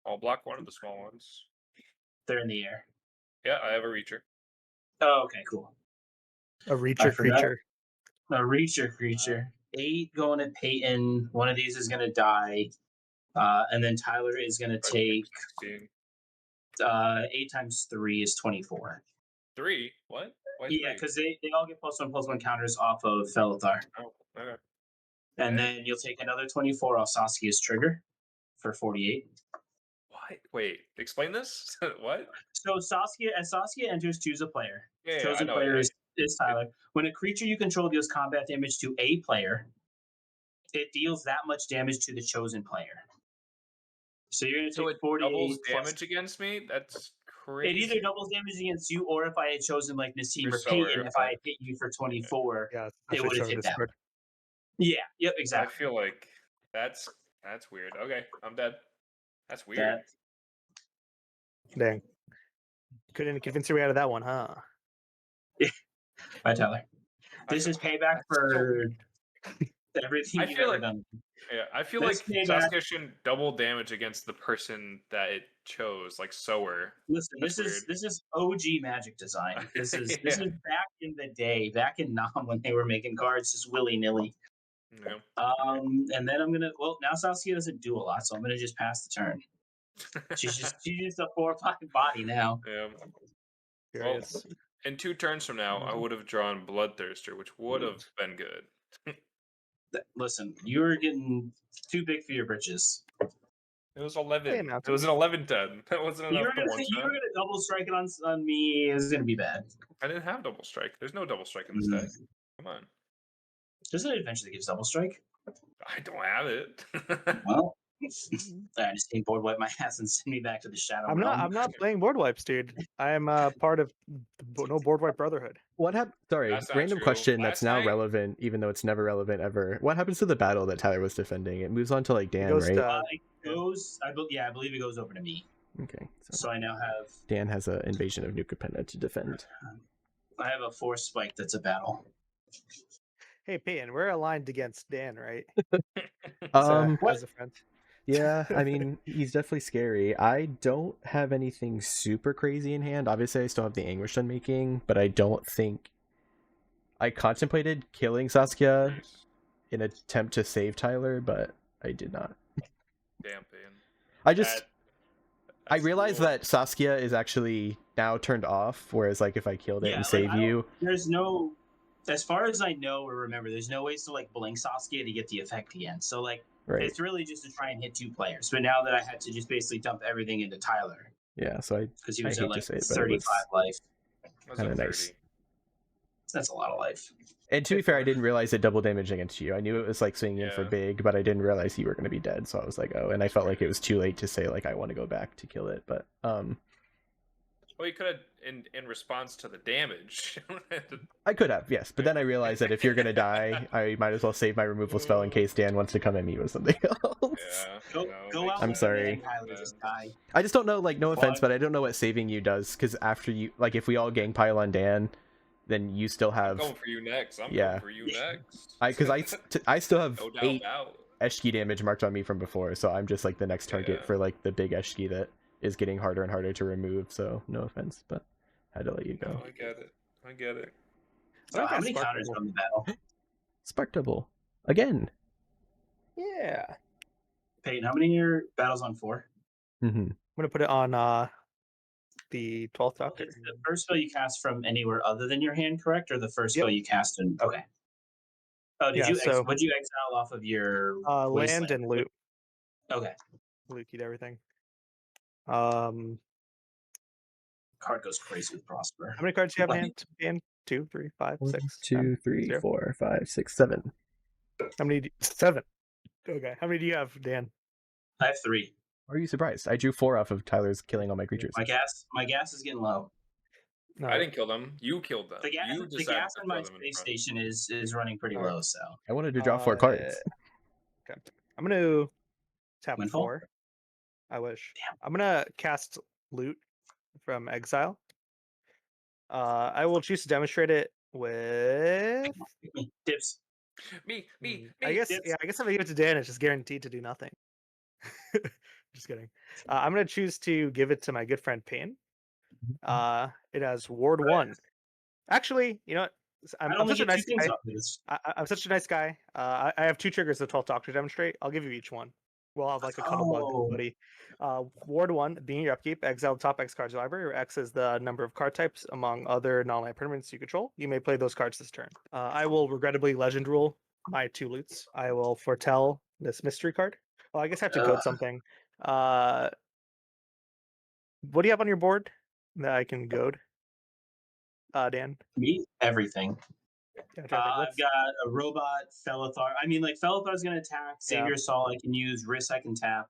I'll block one of the small ones. They're in the air. Yeah, I have a reacher. Oh, okay, cool. A reacher forgot. creature. A reacher creature. 8 going at Peyton. One of these is going to die. And then Tyler is going to take 16. 8 times 3 is 24. 3? What? Why Yeah, 3? because they all get +1/+1 counters off of Felithar. Oh, okay. And Okay. then you'll take another 24 off Saskia's trigger for 48. What? Wait, explain this? What? So as Saskia enters, choose a player. Yeah, I Chosen know. player is Tyler. When a creature you control deals combat damage to a player, it deals that much damage to the chosen player. So you're going to So take it 48 doubles plus- damage against me? That's It crazy. either doubles damage against you, or if I had chosen like Nassim Or or Sower, Peyton, if if I I- had hit you for 24, Yeah, it especially would have so hit them. Discord. Yeah, yep, I exactly. feel like that's weird. Okay, I'm dead. That's weird. That- Dang. Couldn't convince your way out of that one, huh? Bye, Tyler. I This feel- is payback that's so for weird. everything I you've feel ever like- done. Yeah, I feel This like payback- Saskia shouldn't double damage against the person that it chose, like Sower. Listen, That's this is OG Magic design. This is Yeah. this is back in the day, back in Nam when they were making cards just willy nilly. Yeah. And then I'm gonna now Saskia doesn't do a lot, so I'm gonna just pass the turn. She's just a 4/5 body now. Yeah. Curious. In 2 turns from now, I would have drawn Bloodthirster, which would have been good. Listen, you're getting too big for your britches. It was 11. Hey, Malcolm. It was an 11-10. That wasn't You enough were to gonna one you shot. were gonna double strike it on me. It's gonna be bad. I didn't have double strike. There's no double strike in this deck. Come on. There's an adventure that gives double strike. I don't have it. Well, I just need board wipe my ass and send me back to the shadow. I'm realm. not playing board wipes, dude. I am part of no board wipe brotherhood. What happened? Sorry, That's not random true. question Last that's now night- relevant, even though it's never relevant ever. What happens to the battle that Tyler was defending? It moves on to like Dan, goes right? to- It goes. I believe it goes over to me. Okay, so So I now have Dan has an invasion of New Capenna to defend. a force spike that's a battle. Hey, Peyton, we're aligned against Dan, right? What? As a friend. Yeah, I mean, he's definitely scary. I don't have anything super crazy in hand. Obviously, I still have the Anguish Unmaking, but I don't think... I contemplated killing Saskia in an attempt to save Tyler, but I did not. Damn pain. I just... I That's realize cool. that Saskia is actually now turned off, whereas like if I killed it Yeah, and like, save you, there's no, as far as I know or remember, there's no ways to like blink Saskia to get the effect again. So like, right? it's really just to try and hit 2 players. But now that I had to just basically dump everything into Tyler Yeah, so because he I was hate at to like say it, but it 35 was life. That's kind a of 30. nice. That's a lot of life. And to be fair, I didn't realize it double damage against you. I knew it was like swinging in for Yeah. big, but I didn't realize you were going to be dead. So I was like, oh, and I felt like it was too late to say like I want to go back to kill it. But Well, you could have, in response to the damage. I could have, yes. But then I realized that if you're going to die, I might as well save my removal spell in case Dan wants to come at me with something else. Yeah. Go, no, go makes out I'm with sense. the sorry. man, Tyler, just die. I just don't know, like, no offense, Well, but I don't know what saving you does, because after you, like, if we all gang pile on Dan, then you still I'm have, going for you next. I'm Yeah. going for you next. because I still have No doubt 8 about. Eshki damage marked on me from so I'm just, like, the next target Yeah. for, like, the big Eshki that is getting harder and harder to remove, so no offense, but I had to let you go. No, I get it. I get it. so I how got many Spark counters Double. on the battle? Spark double. Again. Yeah. Peyton, how many are your battles on 4? Mm-hmm. I'm gonna put it on the 12th Doctor. It's the first spell you cast from anywhere other than your hand, correct? Or the first Yep. spell you cast in? Okay. Oh, Yeah, so- what'd you exile off of your Land Wasteland? and loot. Okay. Loot keyed everything. Card goes crazy with Prosper. How many cards do you have in Like- hand? 2, 3, 5, 1, 6, 2, 10, 3, 0. 4, 5, 6, 7. How many? 7. Okay. How many do you have, Dan? I have 3. Are you surprised? I drew 4 off of Tyler's killing all my creatures. My gas is getting low. No. I didn't kill them. You killed them. The gas, You the decided gas to in my throw them in space front. station is running pretty Alright. low. So I wanted to draw 4 cards. Okay. I'm gonna tap Windfall? 4. I wish. Damn. I'm gonna cast loot from exile. I will choose to demonstrate it with. Dips. Me. I guess. dips. Yeah. I guess if I give it to Dan, it's just guaranteed to do nothing. Just kidding. I'm gonna choose to give it to my good friend Payne. It has Ward 1. Actually, you know what? I'm I only such a get 2 nice things guy. off of this. I'm such a nice guy. I have 2 triggers the 12th Doctor demonstrate. I'll give you each one. We'll have like a cuddle bug, buddy. Ward 1, being your upkeep, exile the top X cards of your library, where X is the number of card types among other non-land permanents you control. You may play those cards this turn. I will regrettably legend rule my 2 loots. I will foretell this mystery card. Well, I guess I have to code something. What do you have on your board that I can goad? Dan? Me, everything. Yeah, I'm trying to think. I've got a robot, Felithar. I mean, like Felithar's going to attack. Savior Saul I can use. Riss I can tap.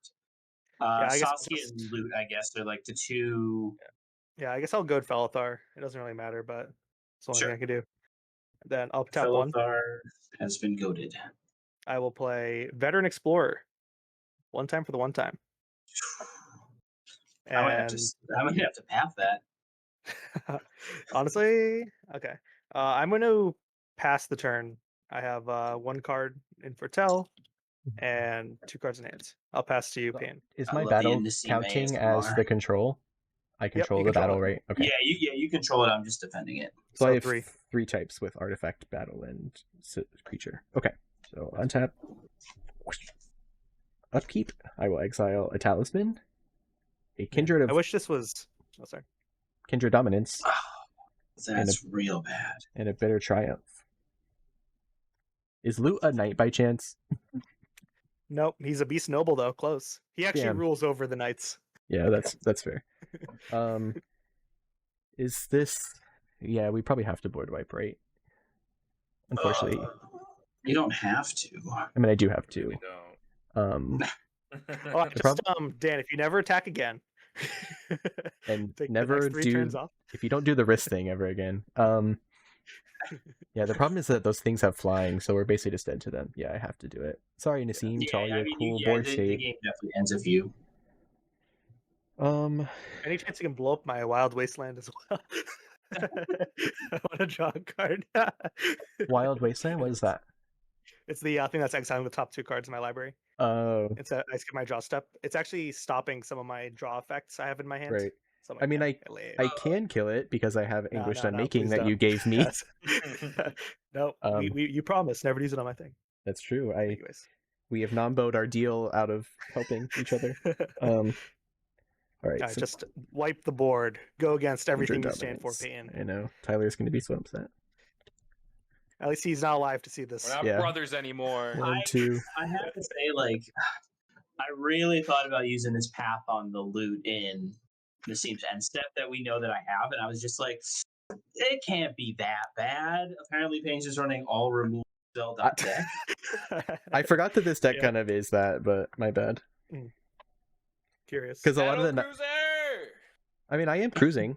I guess Saskia and Loot, I guess, are like the 2. Yeah, I guess I'll goad Felithar. It doesn't really matter, but it's the only thing I can do. Then I'll tap 1. Felithar has been goaded. I will play Veteran Explorer. 1 time for the 1 time. I might have And to path that. honestly, okay. I'm going to pass the turn. I have 1 card in Foretell and 2 cards in hands. I'll pass to you, Payne. Is I my love the battle Indeceive counting ASMR. as the control? I control you the control battle, it. right? Okay. Yeah, you control it. I'm just defending it. So I have 3. 3 types with artifact, battle, and creature. Okay. So untap. Upkeep. I will exile a talisman. A kindred of I wish this was. Oh, sorry. kindred dominance That's real bad. and a bitter triumph. Is Loot a knight by chance? Nope, he's a beast noble though. Close. He actually Damn. rules over the knights. Yeah, that's fair. Is this? Yeah, we probably have to board wipe, right? Unfortunately, You don't have to. I mean I do have to. We don't. Oh, The just Dan, if you never attack again, And take the never next 3 do turns off. if you don't do the wrist thing ever again. Yeah, the problem is that those things have flying, so we're basically just dead to them. Yeah, I have to do it. Sorry, Nassim, to all your cool board the state. game definitely ends if you. Any chance you can blow up my Wild Wasteland as well? I want to draw a card. Wild Wasteland, what is that? It's the thing that's exiling the top 2 cards in my library. Oh, It's I skip my draw step. It's actually stopping some of my draw effects I have in my hand. right. So I mean, I I can kill it because I have Anguished no, Unmaking please that don't. you gave me. Yes. No, Um, you promised never to use it on my thing. That's true. Anyways. We have non-bowed our deal out of helping each other. All All right, so Just wipe the board. Go against everything you stand for, dominance. Peyton. I know Tyler's going to be so upset. At least he's not alive to see this. We're not Yeah. brothers anymore. 1, 2. I have to say, like, I really thought about using this path on the loot in the Seems End step that we know that I have, and I was just like, it can't be that bad. Apparently, Payne's just running all remove spell deck. I forgot that this deck Yeah. kind of is that, but my bad. Curious. Because a lot of Battle the, Cruiser! I mean, I am cruising.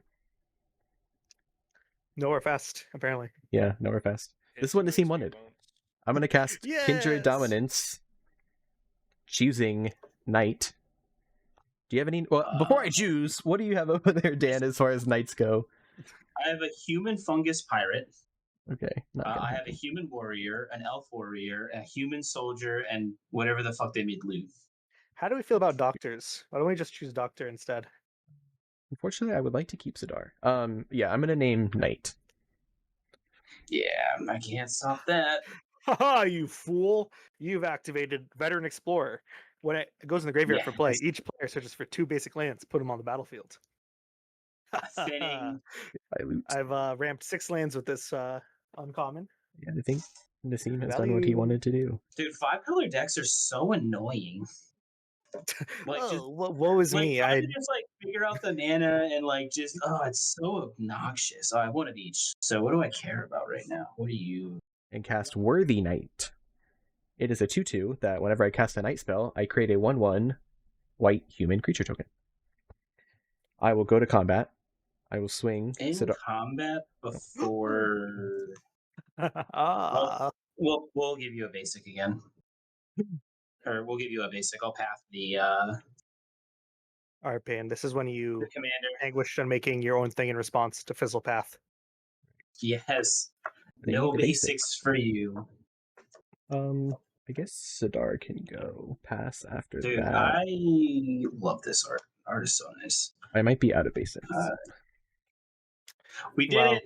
Nowhere fast, apparently. Yeah, nowhere fast. This is what Nassim wanted. I'm gonna cast Kindred Yes! Dominance, choosing Knight. Do you have any? Well, before I choose, what do you have over there, Dan, as far as knights go? I have a human fungus pirate. Okay, not gonna I have a happen. human warrior, an elf warrior, a human soldier, and whatever the fuck they made loot. How do we feel about doctors? Why don't we just choose doctor instead? Unfortunately, I would like to keep Sidar. Yeah, I'm gonna name Knight. Yeah, I can't stop that. Haha, you fool! You've activated Veteran Explorer. When it goes in the graveyard for play, Yes. each player searches for 2 basic lands, put them on the battlefield. Fitting. I loot. I've ramped 6 lands with this uncommon. Yeah, I think Nassim has done what he Value. wanted to do. Dude, 5-color decks are so annoying. Like, just, Woe is like, me. trying to just like figure out the mana and like just it's so obnoxious. I have one of each. So what do I care about right now? What do you? And cast Worthy Knight. It is a 2/2 that whenever I cast a night spell, I create a 1/1 white human creature token. I will go to combat. I will swing. In Sidar. combat before. Ah, We'll give you a basic again. Or we'll give you a basic. I'll path the Alright, Payne. This is when you commander. anguished on making your own thing in response to Fizzle Path. Yes. They No need the basics for you. I guess Sidar can go. Pass after Dude, that. I love this art. Art is so nice. I might be out of basics. We did Wow. it.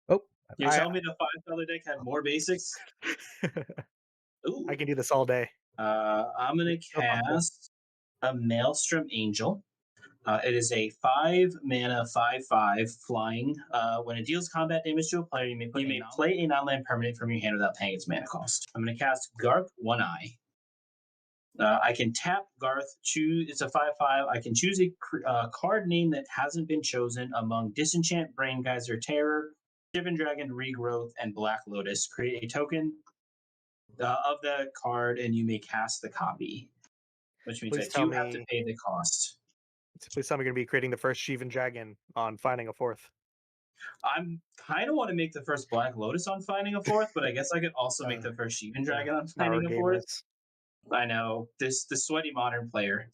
Oh, You're I- telling me the $5 deck had more basics? Ooh. I can do this all day. I'm gonna so thoughtful. cast a Maelstrom Angel. It is a 5 mana 5/5 flying. When it deals combat damage to a player, you may play a non-land permanent from your hand without paying its mana cost. I'm gonna cast Garth One Eye. I can tap Garth. Choose. It's a 5/5. I can choose a card name that hasn't been chosen among Disenchant, Brain Geyser, Terror, Shivan Dragon, Regrowth, and Black Lotus. Create a token of the card, and you may cast the copy, which means Please I tell do have to me- pay the cost. Please tell me I'm going to be creating the first Shivan Dragon on Finding a Fourth. I'm kind of want to make the first Black Lotus on Finding a Fourth, but I guess I could also make the first Shivan Dragon on Power Finding a Fourth. gamers. I know the sweaty modern player.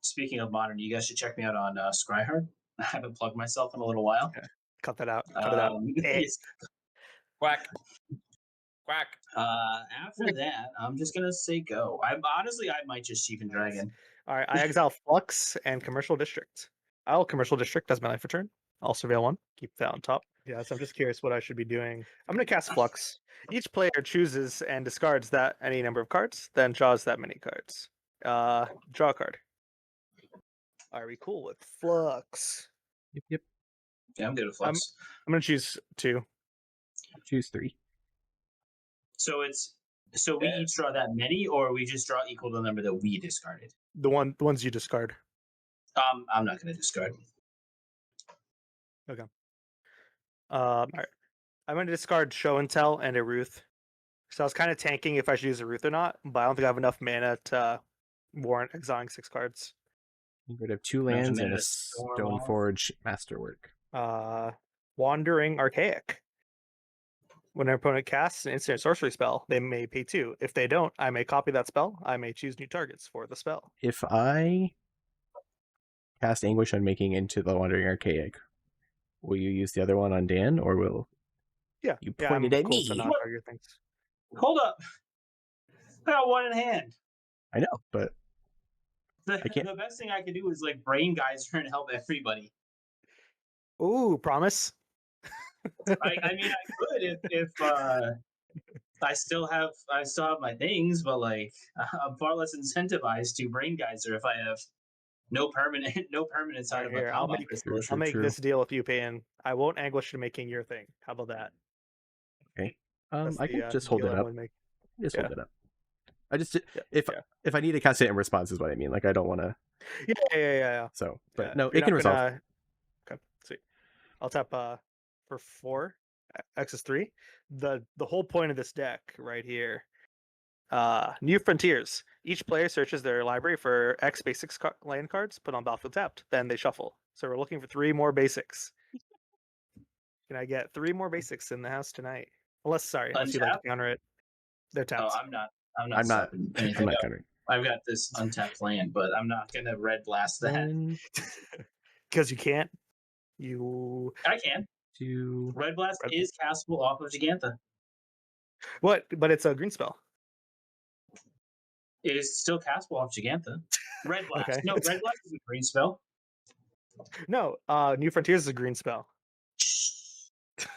Speaking of modern, you guys should check me out on Scryhard. I haven't plugged myself in a little while. Cut that out. Cut it out. Yes. Quack. Quack. After that, I'm just gonna say go. I might just Shivan Dragon. All right, I exile Flux and Commercial District. I'll Commercial District as my life return. I'll Surveil 1. Keep that on top. Yeah, so I'm just curious what I should be doing. I'm going to cast Flux. Each player chooses and discards that any number of cards, then draws that many cards. Draw a card. Are we cool with Flux? Yep. Yeah, I'm good with Flux. I'm going to choose 2. Choose 3. So we each draw that many, or we just draw equal to the number that we discarded. The ones you discard. I'm not going to discard. All right. I'm going to discard Show and Tell and a Ruth. So I was kind of tanking if I should use a Ruth or not, but I don't think I have enough mana to warrant exiling 6 cards. You could have 2 Not to lands and mana a Storm Stoneforge Masterwork. Wandering Archaic. When an opponent casts an instant sorcery spell, they may pay 2. If they don't, I may copy that spell. I may choose new targets for the spell. If I cast Anguish on making into the Wandering Archaic, will you use the other one on Dan, or will Yeah, you yeah, point I'm it at cool me? to not target things. Hold up. I got one in hand. I know, but The can't- best thing I could do is like Brain Geyser and help everybody. Ooh, promise. I mean, I could if I still have my things, but like I'm far less incentivized to Brain Geyser if I have No permanent, no permanent side Right of here, a I'll combat make crystal. I'll make this deal with you, Payne. I won't anguish to making your thing. How about that? Okay. That's I can the just hold deal it I'm up. gonna make. Just Yeah. hold it up. I just Yeah. if yeah. if I need to cast it in response is what I mean. Like I don't want to. Yeah. So, Yeah, but no, if you're it can not resolve. gonna. Okay, sweet. I'll tap for 4. X is 3. The whole point of this deck right here. New Frontiers. Each player searches their library for X basics land cards, put on battlefield tapped. Then they shuffle. So we're looking for 3 more basics. Can I get 3 more basics in the house tonight? Unless you'd like to Untap? counter it. They're Oh, tapped. I'm not I'm not. stopping I'm anything not up. countering. I've got this untapped land, but I'm not gonna red blast that. One, Because you can't. You I can. 2. Red blast Red- is castable off of Gigantha. what? But it's a green spell. It is still castable off Gigantha. Red blast. Okay. No, red blast is a green spell. No, New Frontiers is a green spell.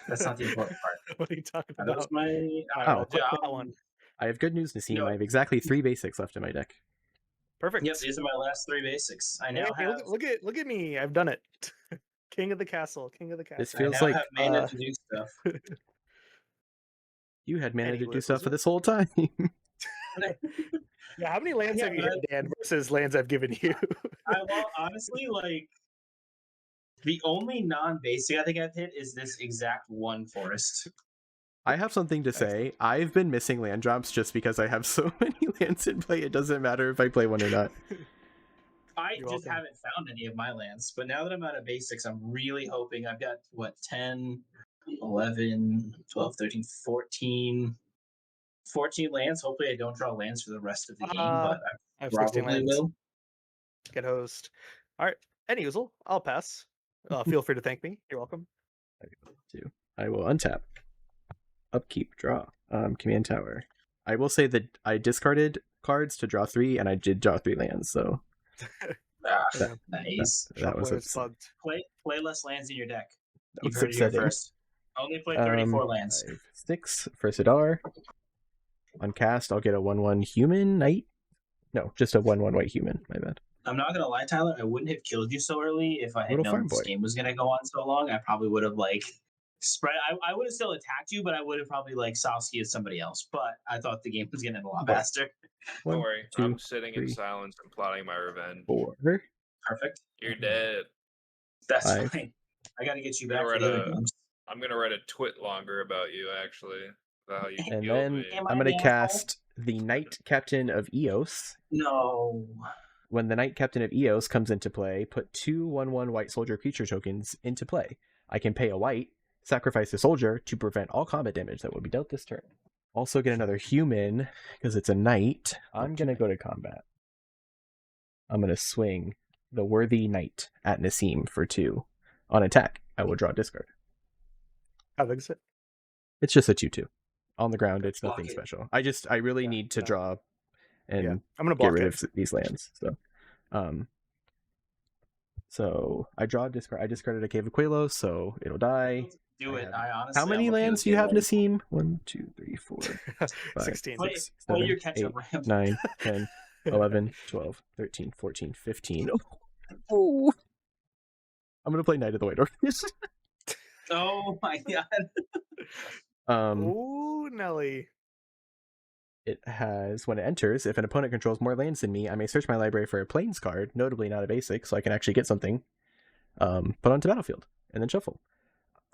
That's not the important part. What are you talking That about? was my. All right, Oh. I'll click that one. I have good news, Nassim. No. I have exactly 3 basics left in my deck. Perfect. Yep, these are my last 3 basics. I now Hey, have. look at me. I've done it. King of the castle. King of the castle. This feels I now like have mana to do stuff. you had mana Any to do was stuff for it? this whole time. Yeah, how many lands Yeah, have you but hit, Dan, versus lands I've given you? honestly, like, the only non-basic I think I've hit is this exact one forest. I have something to say. I've been missing land drops just because I have so many lands in play. It doesn't matter if I play one or not. I You're just welcome. haven't found any of my lands, but now that I'm out of basics, I'm really hoping I've got, 10, 11, 12, 13, 14 lands. Hopefully I don't draw lands for the rest of the game, but I have I 16 probably lands. will. Get host. All right. Any usual. I'll pass. Feel free to thank me. You're welcome. I will untap. Upkeep, draw. Command tower. I will say that I discarded cards to draw 3, and I did draw 3 lands, so Yeah. Nice. that was Shuffler is upsetting. bugged. Play less lands in your deck. That You've was heard it here upsetting. first. Only play 34 lands. 5, 6 for Sidar. On cast, I'll get a 1/1 human knight. No, just a 1/1 white human. My bad. I'm not gonna lie, Tyler. I wouldn't have killed you so early if I had Little known farm this boy. game was gonna go on so long. I probably would have spread. I would have still attacked you, but I would have probably Sowski as somebody else. But I thought the game was gonna end a lot Right. faster. Don't 1, worry, 2, I'm sitting in 3, silence and plotting my revenge. 4. Perfect. You're dead. That's 5. fine. I got to get you I'm back gonna for the write other a- games. I'm gonna write a twit longer about you, actually. About how you And killed then me. Am I I'm going the to asshole? cast the Knight Captain of Eos. No. When the Knight Captain of Eos comes into play, put 2 1/1 white soldier creature tokens into play. I can pay a white, sacrifice a soldier to prevent all combat damage that will be dealt this turn. Also get another human, because it's a knight. I'm going to go to combat. I'm going to swing the Worthy Knight at Nassim for 2. On attack, I will draw discard. How big is it? It's just a 2/2. On the ground, it's Block nothing it. special. I really Yeah, need to no. draw and Yeah, I'm gonna get block rid it. of these lands. So I draw a discard. I discarded a Cave of Quelos, so it'll die. Do I it. have- I honestly. How many I'm okay lands with do you have, getting Nassim? 1, 2, 3, 4, 5, 16. Play- 6, play 7, your catch-up 8, ramp. 9, 10, 11, 12, 13, 14, 15. Oh. I'm going to play Knight of the White Orchid. Oh my god. Ooh, Nelly. It has, when it enters, if an opponent controls more lands than me, I may search my library for a plains card, notably not a basic, so I can actually get something, put onto battlefield, and then shuffle.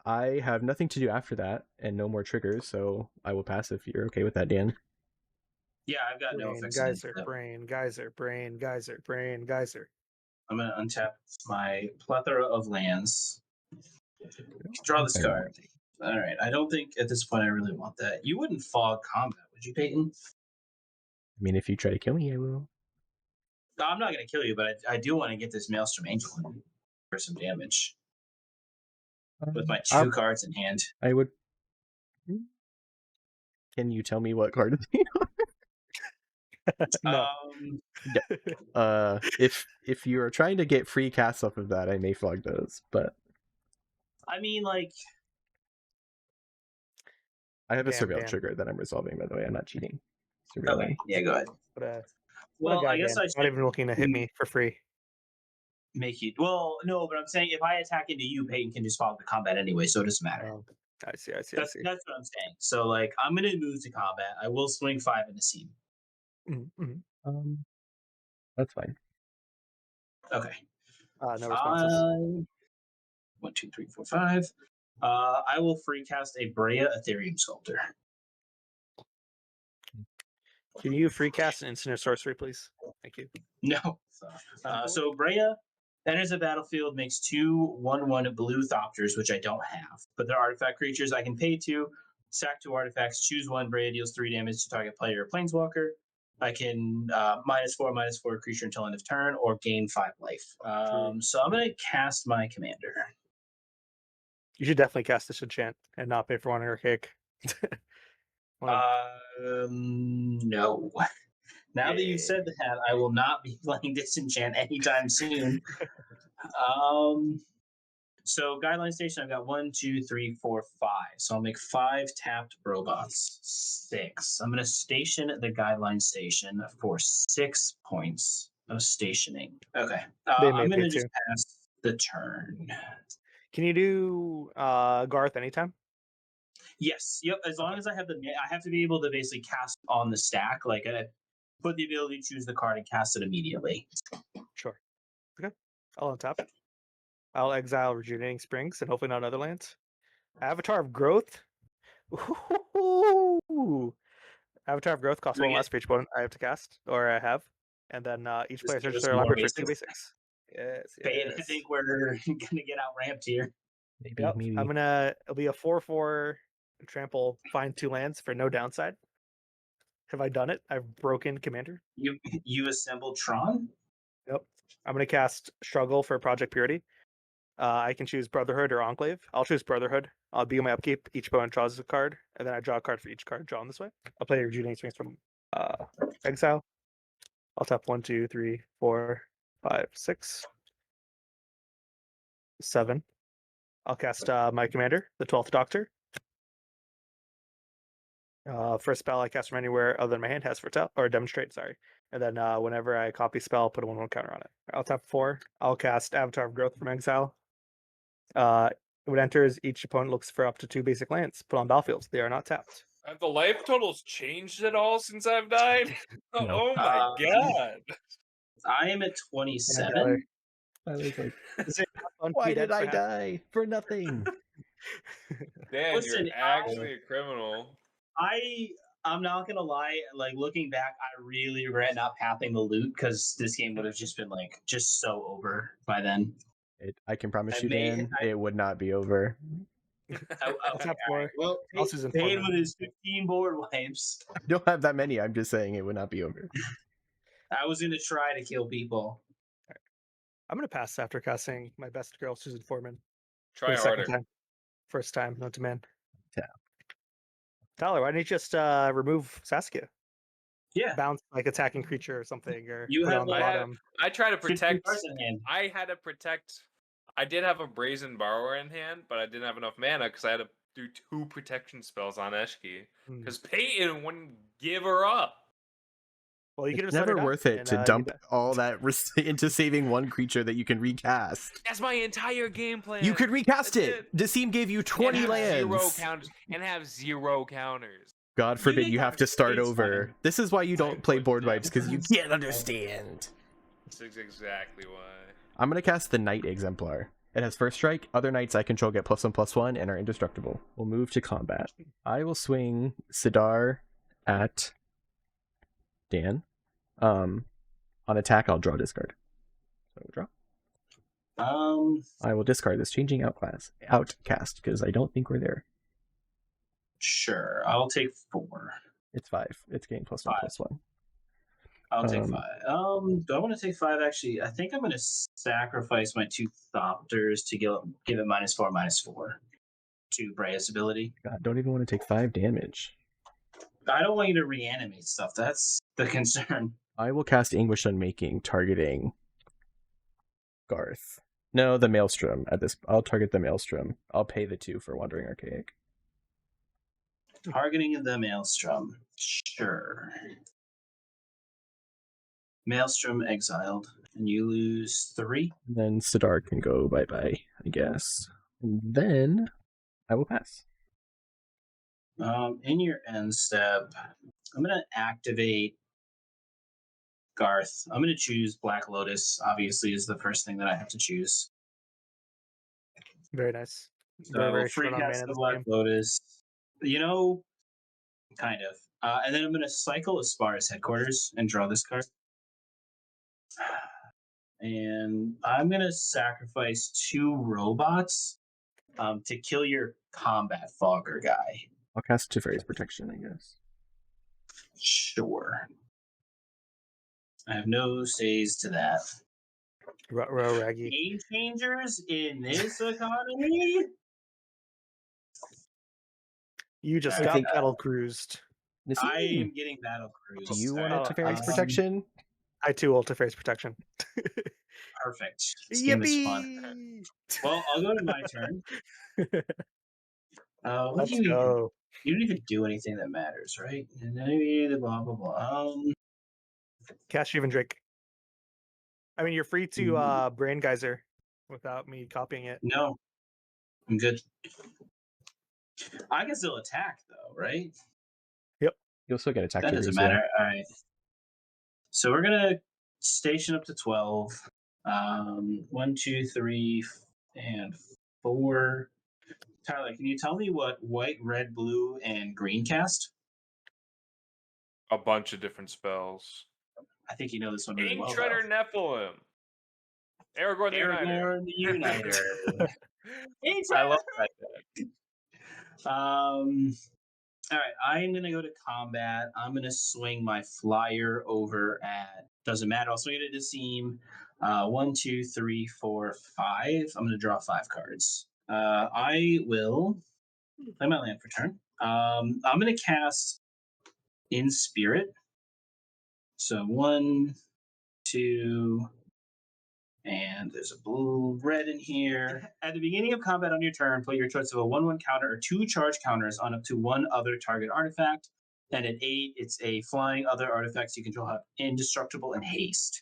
I have nothing to do after that, and no more triggers, so I will pass if you're okay with that, Dan. Yeah, I've got no Brain, fixing it. geyser, brain, geyser, brain, geyser, brain, geyser. I'm gonna untap my plethora of lands. Draw this Okay. card. All right. I don't think at this point I really want that. You wouldn't fog combat, would you, Peyton? I mean, if you try to kill me, I will. No, I'm not gonna kill you, but I do want to get this Maelstrom Angel in for some damage with my 2 cards in hand. I would. Can you tell me what card they No. are? If you are trying to get free casts off of that, I may flog those, but I mean, I have a Damn, surveil Dan. trigger that I'm resolving, by the way. I'm not cheating. okay, yeah, go ahead. What a Well, guy, I guess Dan. I Not should. even looking to hit me for free. make you. Well, no, but I'm saying if I attack into you, Peyton can just follow the combat anyway, so it doesn't matter. Oh, I see. That's what I'm saying. So like, I'm gonna move to combat. I will swing 5 in the scene. Mhm. That's fine. Okay. No responses. 1, 2, 3, 4, 5. I will free cast a Brea Ethereum Sculptor. Can you free cast an instant or sorcery, please? Thank you. No. So Brea enters the battlefield, makes 2 1/1 blue Thopters, which I don't have, but they're artifact creatures. I can pay 2, sack 2 artifacts, choose 1. Brea deals 3 damage to target player or planeswalker. I can -4/-4 creature until end of turn, or gain 5 life. So I'm going to cast my commander. You should definitely cast this enchant and not pay for one archaic. No. Now that you've said that, I will not be playing Disenchant anytime soon. So Guideline Station, I've got 1, 2, 3, 4, 5. So I'll make 5 tapped robots. 6. I'm going to station the Guideline Station for 6 points of stationing. Okay. They I'm may going pay to just too. pass the turn. Can you do Garth anytime? Yes. Yep. As long as I have I have to be able to basically cast on the stack. Like, put the ability to choose the card and cast it immediately. Sure. Okay. I'll untap. I'll exile Rejuvenating Springs and hopefully not other lands. Avatar of Growth. Ooh. Avatar of Growth costs Do I 1 get- less for each opponent I have to cast, or I have. And then each Just player give searches us their more library for 2 basics. basics. Yes, Peyton, I yes. think we're gonna get out ramped here. Maybe. Yep. It'll be a 4/4 trample, find 2 lands for no downside. Have I done it? I've broken commander. You assembled Tron? Yep. I'm gonna cast Struggle for Project Purity. I can choose Brotherhood or Enclave. I'll choose Brotherhood. I'll begin my upkeep. Each opponent draws a card, and then I draw a card for each card drawn this way. I'll play Rejuvenating Springs from exile. I'll tap 1, 2, 3, 4, 5, 6, 7. I'll cast my commander, the 12th Doctor. First spell I cast from anywhere other than my hand has foretell or demonstrate, sorry. And then whenever I copy spell, put a 1/1 counter on it. I'll tap 4. I'll cast Avatar of Growth from exile. When it enters, each opponent looks for up to 2 basic lands put on battlefields. They are not tapped. Have the life totals changed at all since I've died? No. Oh my god. I am at 27. I was like, Is it not fun to why be did dead I for half- die for nothing? Dan, Listen, you're actually a criminal. I'm not gonna lie. Like, looking back, I really regret not pathing the loot, because this game would have just been like just so over by then. I can promise I you, may- Dan, it would not be over. I'll tap 4. Well, I'll choose paid Informant. with his 15 board wipes. I don't have that many. I'm just saying it would not be over. I was gonna try to kill people. I'm gonna pass after casting my best girl, Susan Foreman. For Try the second harder. time. First time, known to man. Tap. Tyler, why don't you just remove Saskia? Yeah, Bounce like attacking creature or something, or You put it have on the like- bottom. I try to 15 protect. cards in hand. I had to protect. I did have a Brazen Borrower in hand, but I didn't have enough mana because I had to do 2 protection spells on Eshki. Hmm. Because Peyton wouldn't give her up. Well, you could have It's let her never die, worth it and, to you dump bet. all that into saving one creature that you can recast. That's my entire game plan. You could recast That's it. Decim gave you 20 and have lands. 0 counters and have 0 counters. God forbid think you have I'm to start space over. fine. This is why you don't play board wipes, because you Yeah. can't understand. This is exactly why. I'm going to cast the Knight Exemplar. It has first strike. Other knights I control get +1/+1 and are indestructible. We'll move to combat. I will swing Sidar at Dan. On attack, I'll draw discard. So draw. I will discard this changing outcast because I don't think we're there. Sure. I'll take 4. It's 5. It's game +1/+1. I'll take Um, 5. Do I want to take 5? Actually, I think I'm going to sacrifice my 2 Thopters to give it -4/-4 to Brea's ability. God, don't even want to take 5 damage. I don't want you to reanimate stuff. That's the concern. I will cast Anguish Unmaking, targeting Garth. No, the Maelstrom. I'll target the Maelstrom. I'll pay the 2 for Wandering Archaic. Targeting the Maelstrom. Sure. Maelstrom exiled. And you lose 3. And then Sidar can go bye-bye, I guess. And then I will pass. In your end step, I'm going to activate Garth. I'm going to choose Black Lotus, obviously, is the first thing that I have to choose. Very nice. So Very free short on mana cast in the this Black game. Lotus. Kind of. And then I'm going to cycle Aspara's Headquarters and draw this card. And I'm going to sacrifice 2 robots to kill your combat fogger guy. I'll cast Teferi's Protection, I guess. Sure. I have no says to that. Raggy. Game changers in this economy? You just I got think- battle cruised. I Nassim, am getting battle cruise. do you want Oh, a Teferi's um, Protection? I too Ultra-Face Protection. Perfect. This game is fun. Yippee! Well, I'll go to my turn. What Let's do you even? go. You don't even do anything that matters, right? And then blah blah blah. Cast even Drake. I mean, you're free to Brain Geyser without me copying it. No, I'm good. I can still attack though, right? You'll still get attack That doesn't triggers, yeah. matter. All right. So we're gonna station up to 12. 1, 2, 3, and 4. Tyler, can you tell me what white, red, blue, and green cast? A bunch of different spells. I think you know this one really Ink well. Treader Nephilim. Aragorn the Uniter. Aragorn the Uniter. I love that deck. All right, I'm gonna go to combat. I'm gonna swing my flyer over at. Doesn't matter. I'll swing it at Nassim. 1, 2, 3, 4, 5. I'm gonna draw 5 cards. I will play my land for turn. I'm gonna cast In Spirit. So 1, 2, and there's a blue, red in here. At the beginning of combat on your turn, play your choice of a 1/1 counter or 2 charge counters on up to 1 other target artifact. And at 8, it's a flying other artifacts you control have indestructible and haste.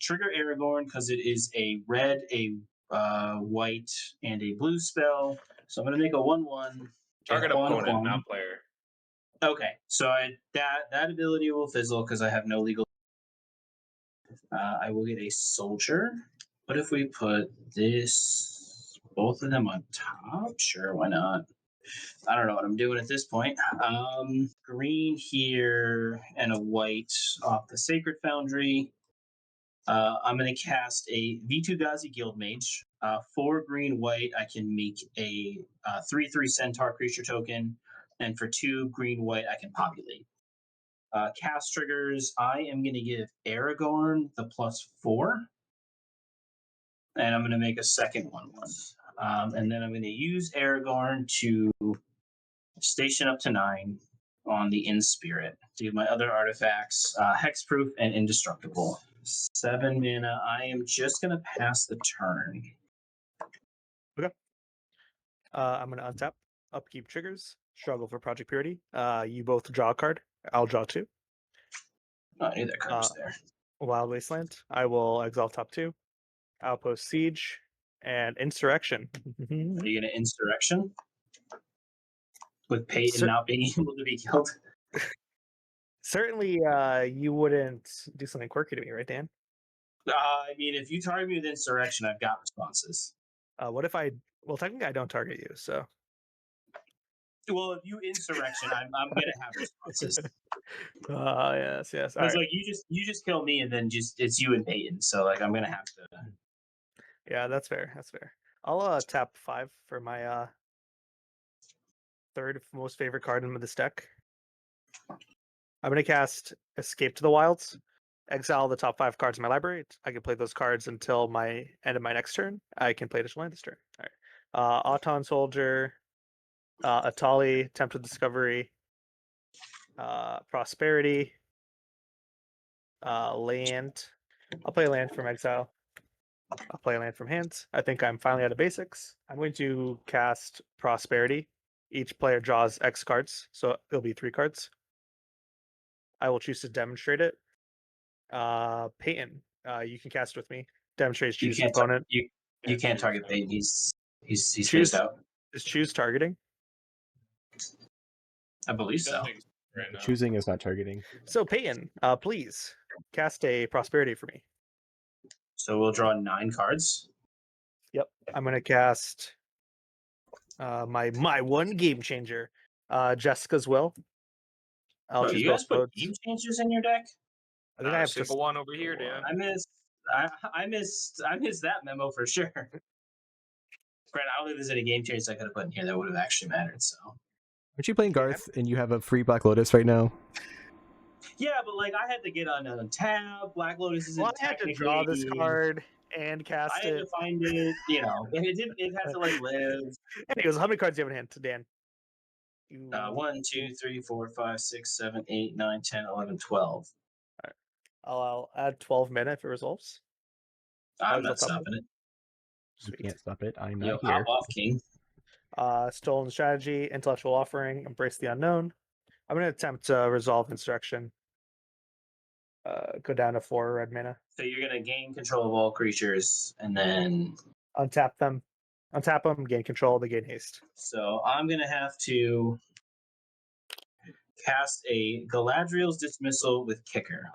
Trigger Aragorn because it is a red, a white, and a blue spell. So I'm going to make a 1/1. Target Juan opponent, Juan. not player. Okay, so that ability will fizzle because I have no legal. I will get a soldier. What if we put both of them on top? Sure, why not? I don't know what I'm doing at this point. Green here and a white off the Sacred Foundry. I'm going to cast a Vitu-Ghazi Guildmage. 4 green, white, I can make a 3/3 Centaur creature token. And for 2 green, white, I can populate. Cast triggers, I am going to give Aragorn the +4. And I'm going to make a second 1/1. And then I'm going to use Aragorn to station up to 9 on the In Spirit to give my other artifacts hexproof and indestructible. 7 mana. I am just going to pass the turn. I'm going to untap, upkeep triggers, struggle for Project Purity. You both draw a card. I'll draw 2. Oh, I knew that card was there. Wild Wasteland. I will exile top 2. Outpost Siege and Insurrection. Are you going to Insurrection? With Peyton not being able to be killed? Certainly, you wouldn't do something quirky to me, right, Dan? I mean, if you target me with Insurrection, I've got responses. What if I? Well, technically, I don't target you, so. Well, if you Insurrection, I'm gonna have responses. Yes. It's like you just kill me, and then it's you and Peyton. So like I'm gonna have to. Yeah, that's fair. That's fair. I'll tap 5 for my third most favorite card in this deck. I'm gonna cast Escape to the Wilds. Exile the top 5 cards in my library. I can play those cards until my end of my next turn. I can play additional land this turn. All right. Auton Soldier, Atali, Tempted Discovery, Prosperity, land. I'll play land from exile. I'll play land from hand. I think I'm finally out of basics. I'm going to cast Prosperity. Each player draws X cards, so it'll be 3 cards. I will choose to demonstrate it. Peyton, You can cast with me. Demonstrates You choose can't. opponent. You Yeah, can't choose, target no. bait. He's Choose- phased out. Is choose targeting? I believe Doesn't so. exist right now. Choosing is not targeting. So Peyton, please cast a prosperity for me. So we'll draw 9 cards. Yep. I'm gonna cast my one game changer, Jessica's Will. I'll Oh, choose you both guys put modes. game changers in your deck? I think Not I a have single just one over here, Dan. I missed. I missed that memo for sure. Brad, I don't think there's any game changers I could have put in here that would have actually mattered. So Aren't you playing Dan? Garth and you have a free Black Lotus right now? yeah, but like I had to get on a tab. Black Lotus isn't Well, I had to technically. draw this card and I cast had it. to find it. You know, and it didn't. It had to like live. Anyways, how many cards do you have in hand, Dan? 1, 2, 3, 4, 5, 6, 7, 8, 9, 10, 11, 12. I'll add 12 mana if it resolves. I'm Legs not on top of stopping it. You Sweet. can't stop it. I'm Yo, not hop here. off, King. Stolen Strategy, Intellectual Offering, Embrace the Unknown. I'm going to attempt to resolve Instruction. Go down to 4 red mana. So you're gonna gain control of all creatures, and then Untap them. Untap them, gain control, they gain haste. so I'm gonna have to cast a Galadriel's Dismissal with Kicker.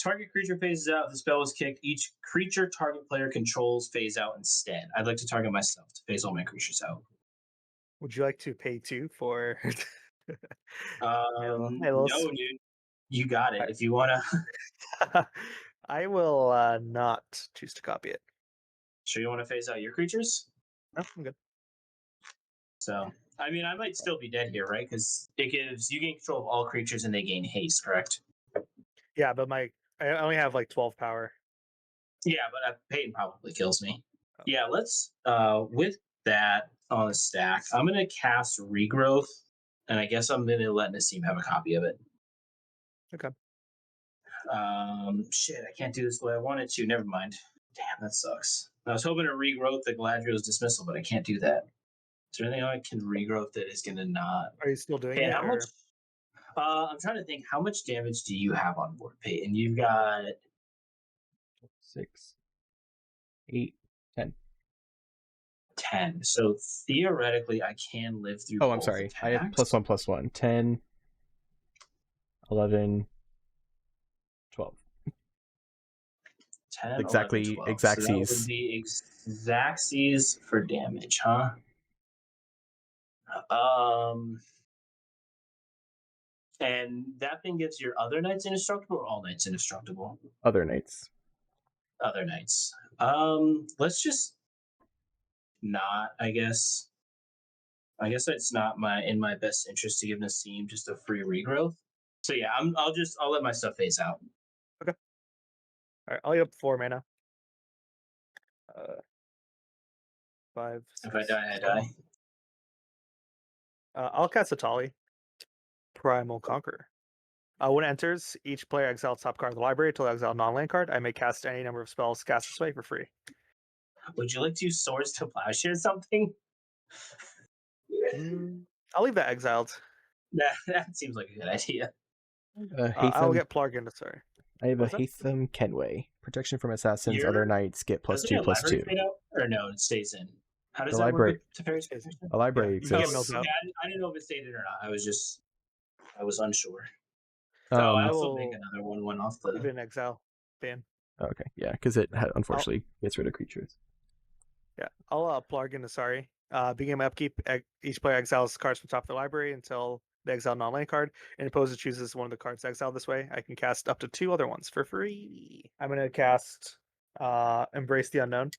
Target creature phases out. If the spell is kicked, each creature target player controls phase out instead. I'd like to target myself to phase all my creatures out. Would you like to pay 2 for... No, little dude. You got it. If you wanna, I will not choose to copy it. sure you want to phase out your creatures. No, I'm good. So, I mean, I might still be dead here, right? Because it gives you gain control of all creatures and they gain haste, correct? Yeah, but I only have like 12 power. Yeah, but Peyton probably kills me. Oh. Yeah, let's with that on the stack, I'm gonna cast Regrowth, and I guess I'm gonna let Nassim have a copy of it. Okay. Shit, I can't do this the way I wanted to. Never mind. Damn, that sucks. I was hoping to regrowth the Galadriel's Dismissal, but I can't do that. Is there anything I can regrowth that is gonna not? Are you still doing Hey, it? how much? Or... I'm trying to think. How much damage do you have on board, Peyton? You've got 6, 8, 10. 10. So theoretically, I can live through. Oh, I'm both sorry. I have attacks. +1/+1. 10, 11, 12. 10, Exactly 11, 12. exact So that would Cs. be exactsies for damage, huh? And that thing gives your other knights indestructible or all knights indestructible? Other knights. Other knights. Let's just not, I guess. I guess it's not in my best interest to give Nassim just a free regrowth. So yeah, I'll let my stuff phase out. All right, I'll get up 4 mana. 5, 6, If I die, I 7. die. I'll cast a Tali. Primal Conqueror. When it enters, each player exiles top card of the library until they exile a non-land card. I may cast any number of spells cast this way for free. Would you like to use Swords to Plowshare something? I'll leave that exiled. That seems like a good idea. I'll Hatham. get Plarg sorry. I have a What's that? Hatham Kenway. Protection from assassins. Your- Other knights get Doesn't +2, your library +2. fade out? Or no, it stays in. How does The that library- work with Teferi's Stays in. protection? A library Yeah, you can get exists. mills out. Yeah, I didn't know if it stayed in or not. I was unsure. Um, So I I also will make another one off put it the. in exile. Ban. Okay, yeah, because it unfortunately gets rid of creatures. Yeah, I'll Plarg sorry. Beginning my upkeep, each player exiles cards from top of the library until they exile non-land card, and opponent chooses one of the cards exiled this way. I can cast up to 2 other ones for free. I'm going to cast Embrace the Unknown.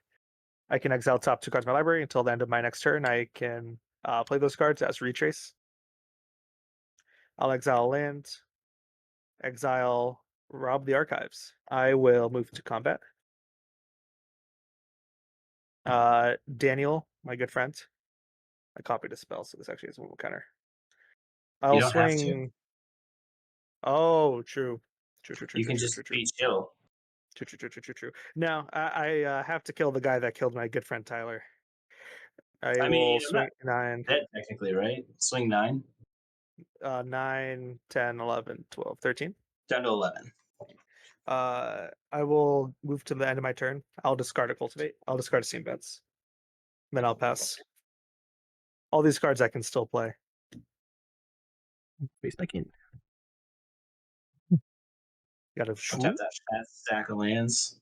I can exile top 2 cards of my library until the end of my next turn. I can play those cards as Retrace. I'll exile land, exile Rob the Archives. I will move to combat. Daniel, my good friend. I copied a spell, so this actually is a little counter. I'll don't have to. swing. Oh, true. True. You can just be chill. True. No, I have to kill the guy that killed my good friend Tyler. I I will mean, I'm swing not 9, dead technically, right? Swing 9 9, 10, 11, 12, 13. down to 11. I will move to the end of my turn. I'll discard a Cultivate. I'll discard a Steam Vents. Then I'll pass. All these cards I can still play. Face back in. Got a I'll Shrew. tap that fat stack of lands.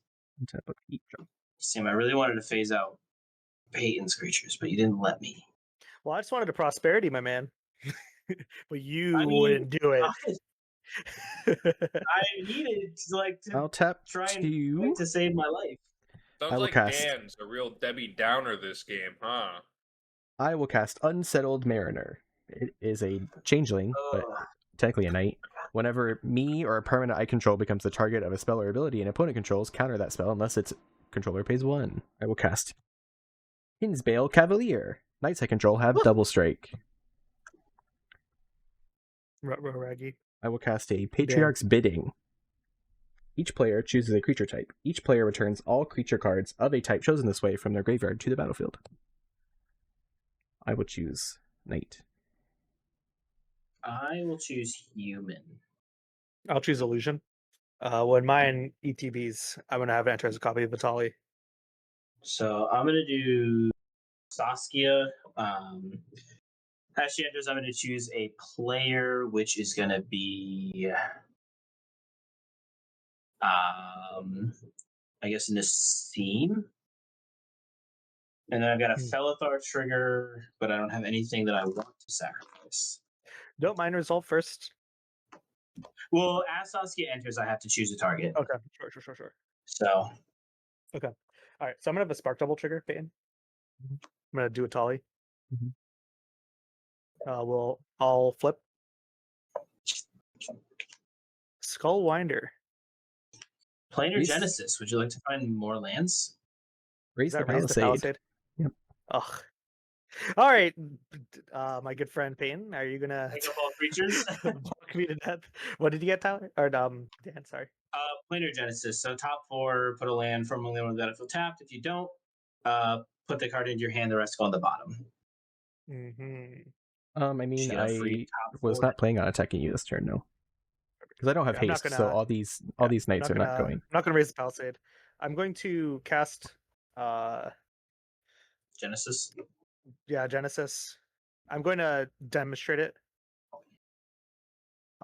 Tap up, eat, drop. Sam, I really wanted to phase out Peyton's creatures, but you didn't let me. Well, I just wanted a prosperity, my man. But you I mean, wouldn't do it. I needed to I'll tap try and two. fight to save my life. I Sounds will like cast. Dan's a real Debbie Downer this game, huh? I will cast Unsettled Mariner. It is a changeling, but Ugh. technically a knight. Whenever me or a permanent I control becomes the target of a spell or ability an opponent controls, counter that spell unless its controller pays 1. I will cast Kinsbale Cavalier. Knights I control have double strike. Raggy. I will cast a Patriarch's Bidding. Each player chooses a creature type. Each player returns all creature cards of a type chosen this way from their graveyard to the battlefield. I will choose Knight. I will choose human. I'll choose Illusion. When mine ETBs, I'm gonna have it enter as a copy of Vitali. So I'm gonna do Saskia. As she enters, I'm gonna choose a player, which is gonna be I guess Nassim. And then I've got a Felithar trigger, but I don't have anything that I want to sacrifice. Don't mind resolve first. Well, as Saskia enters, I have to choose a target. Okay, sure. So All right, so I'm gonna have a Spark Double trigger, Peyton. I'm gonna do a Tali. I'll flip. Skullwinder. Planar Please. Genesis. Would you like to find more lands? Raise the Palisade. Yep. Ugh. All right, my good friend Peyton, are you gonna Pick up all creatures? block me to death? What did you get, Tyler? Or Dan? Sorry. Planar Genesis. So top 4, put a land from only one of the battlefield tapped. If you don't, put the card into your hand. The rest go on the bottom. Mm-hmm. I mean, Should get a free I top was 4. not planning on attacking you this turn, no. Because I don't have I'm not haste, so gonna- all these knights are not going. I'm not gonna raise the Palisade. I'm going to cast Genesis. yeah, Genesis. I'm going to demonstrate it.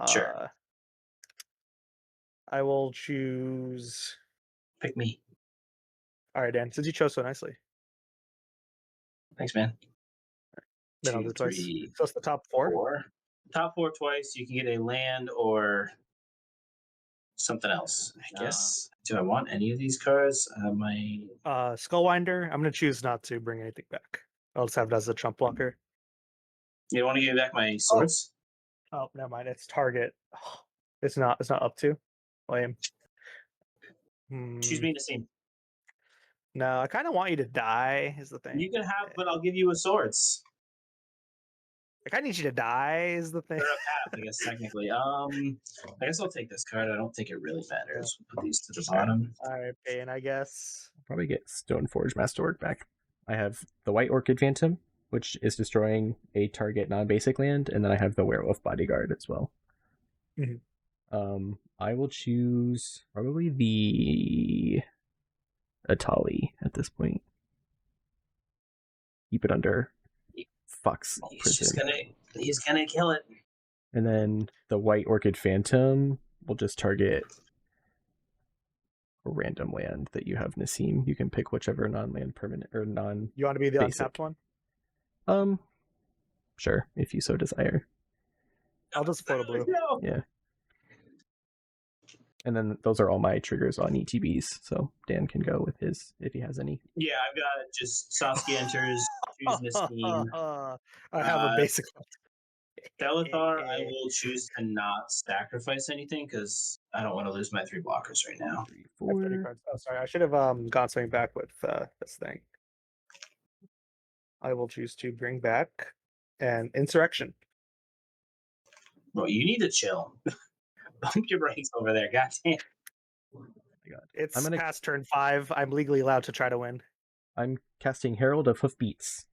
Sure. I will choose. Pick me. All right, Dan. Since you chose so nicely, Thanks, man. then I'll 2, do it twice. 3, So it's the top 4. 4. Top 4 twice. You can get a land or something else. I guess. Do I want any of these cards? My Skullwinder. I'm gonna choose not to bring anything back. I'll just have it as a trump blocker. You don't want to give me back my swords? Oh, never mind. It's target. It's not up to. Lame. Choose me to see. No, I kind of want you to die. Is the thing. You can have, but I'll give you a swords. I kind of need you to die. Is the thing. They're a path, I guess technically. I guess I'll take this card. I don't think it really matters. We'll put these to the bottom. All right, Payne, I guess. I'll probably get Stoneforge Masterwork back. I have the White Orchid Phantom, which is destroying a target non-basic land, and then I have the Werewolf Bodyguard as well. I will choose probably the Atali at this point. Keep it under Fox Prison. He's gonna kill it. And then the White Orchid Phantom will just target a random land that you have, Nassim. You can pick whichever non-land permanent or non. You want to be the basic. untapped one? Sure, if you so desire. I'll just float a blue. No. Yeah. And then those are all my triggers on ETBs, so Dan can go with his if he has any. Yeah, I've got just Saskia enters, choose Nassim. I have a basic. Felithar, I will choose to not sacrifice anything because I don't want to lose my 3 blockers right now. 3, 4. Oh, sorry. I should have gone something back with this thing. I will choose to bring back an Insurrection. Well, you need to chill. Bump your brakes over there, goddamn. It's I'm gonna- past turn 5. I'm legally allowed to try to win. I'm casting Herald of Hoofbeats.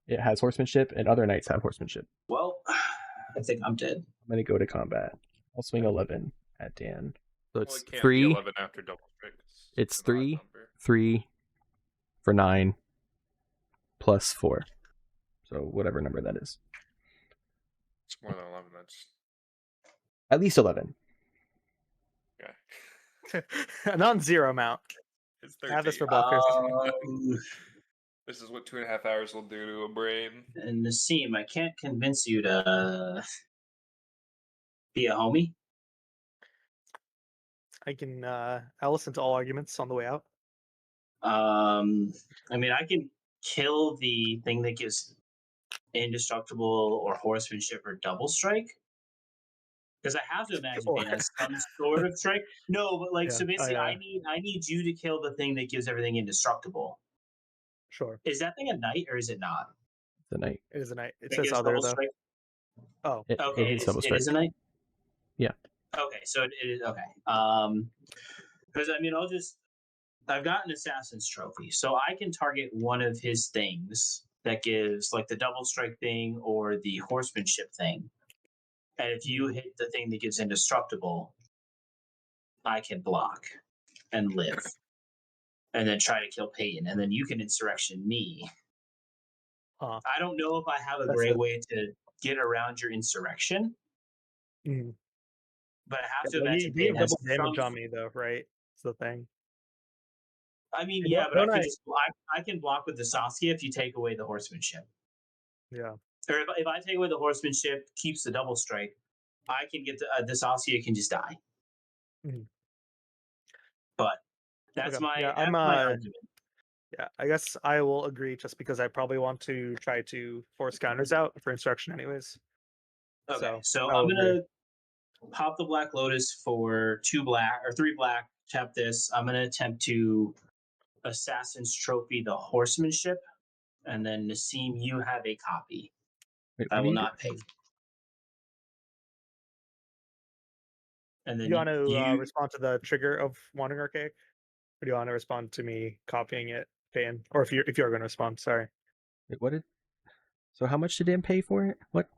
It has horsemanship, and other knights have horsemanship. Well, I think I'm dead. I'm going to go to combat. I'll swing 11 at Dan. So Well, it's it can't be 3. 11 after double strike. It's an odd 3, number. 3 for 9 plus 4. So whatever number that is. It's more than 11. That's At least 11. okay. A non-zero amount. It's I have this 13. for blockers. This is what 2.5 hours will do to a brain. And Nassim, I can't convince you to be a homie. I can. I'll listen to all arguments on the way out. I mean, I can kill the thing that gives indestructible or horsemanship or double strike. Because I have to imagine Sure. it has some sort of strike. No, but like Yeah. so basically, I need you to kill the thing that gives everything indestructible. Sure. Is that thing a knight or is it not? The knight. It is a night. It That says gives other double though. strike? Oh, It Okay, hits double it strike. is a knight. Yeah. Okay, so it is okay. Because I mean, I've got an assassin's trophy, so I can target one of his things that gives like the double strike thing or the horsemanship thing. And if you hit the thing that gives indestructible, I can block and live. And then try to kill Peyton. And then you can insurrection me. huh. I don't know if I have a That's great it. way to get around your insurrection, Mhm. but I have Yeah, to well, imagine you Peyton have has double damage some. on me though, right? It's the thing. I mean, Hey, yeah, but I don't can I? just I can block with the Saskia if you take away the horsemanship. Yeah. Or if I take away the horsemanship, keeps the double strike, I can get the Saskia can just die. Mhm. But that's Okay. my Yeah, that's I'm. my argument. Yeah, I guess I will agree just because I probably want to try to force counters out for instruction, anyways. Okay, so I I'm will agree. gonna pop the Black Lotus for 2 black or 3 black. Tap this. I'm gonna attempt to Assassin's Trophy the horsemanship, and then Nassim, you have a copy. Wait, I what are will you not pay. And Do then you want to you respond to the trigger of Wandering Archaic? Or do you want to respond to me copying it, paying? Or if you're going to respond, sorry. Wait, what did? So how much did Dan pay for it? What?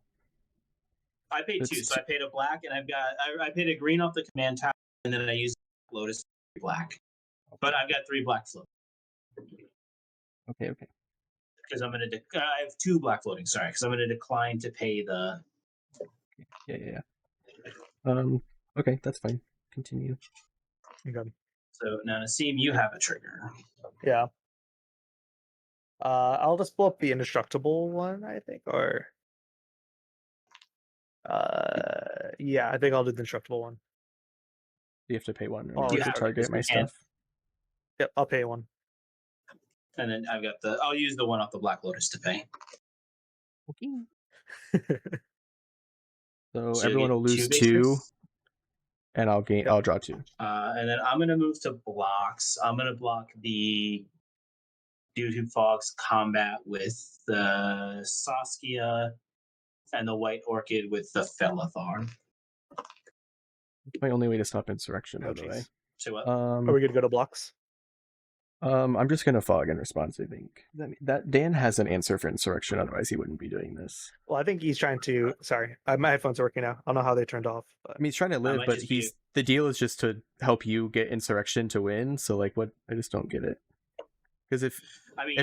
I paid It's 2, so I paid a black, and I paid a green off the command tower, and then I used Lotus black. But I've got 3 black float Okay. because I'm gonna. I have 2 black floating. Sorry, because I'm gonna decline to pay the. Yeah. Okay, that's fine. Continue. Okay. So now Nassim, you have a trigger. Yeah. I'll just blow up the indestructible one, I think, or yeah, I think I'll do the indestructible one. You have to pay 1 in Oh, order you to have to, target because my you can't. stuff. Yep, I'll pay one. And then I've got the. I'll use the one off the Black Lotus to pay. Okay. So So everyone you'll will get lose 2 2, bases. and I'll gain. Yep. I'll draw 2. And then I'm gonna move to blocks. I'm gonna block the dude who fogs combat with the Saskia and the White Orchid with the Felithar. It's my only way to stop insurrection, Oh, by the way. jeez. So what? Are we good to go to blocks? I'm just gonna fog in response. I think that Dan has an answer for insurrection. Otherwise, he wouldn't be doing this. Well, I think he's trying to. Sorry, my headphones are working now. I don't know how they turned off. But I mean, he's trying to live, might but just be- the deal is just to help you get insurrection to win. So, like, what? I just don't get it. Because if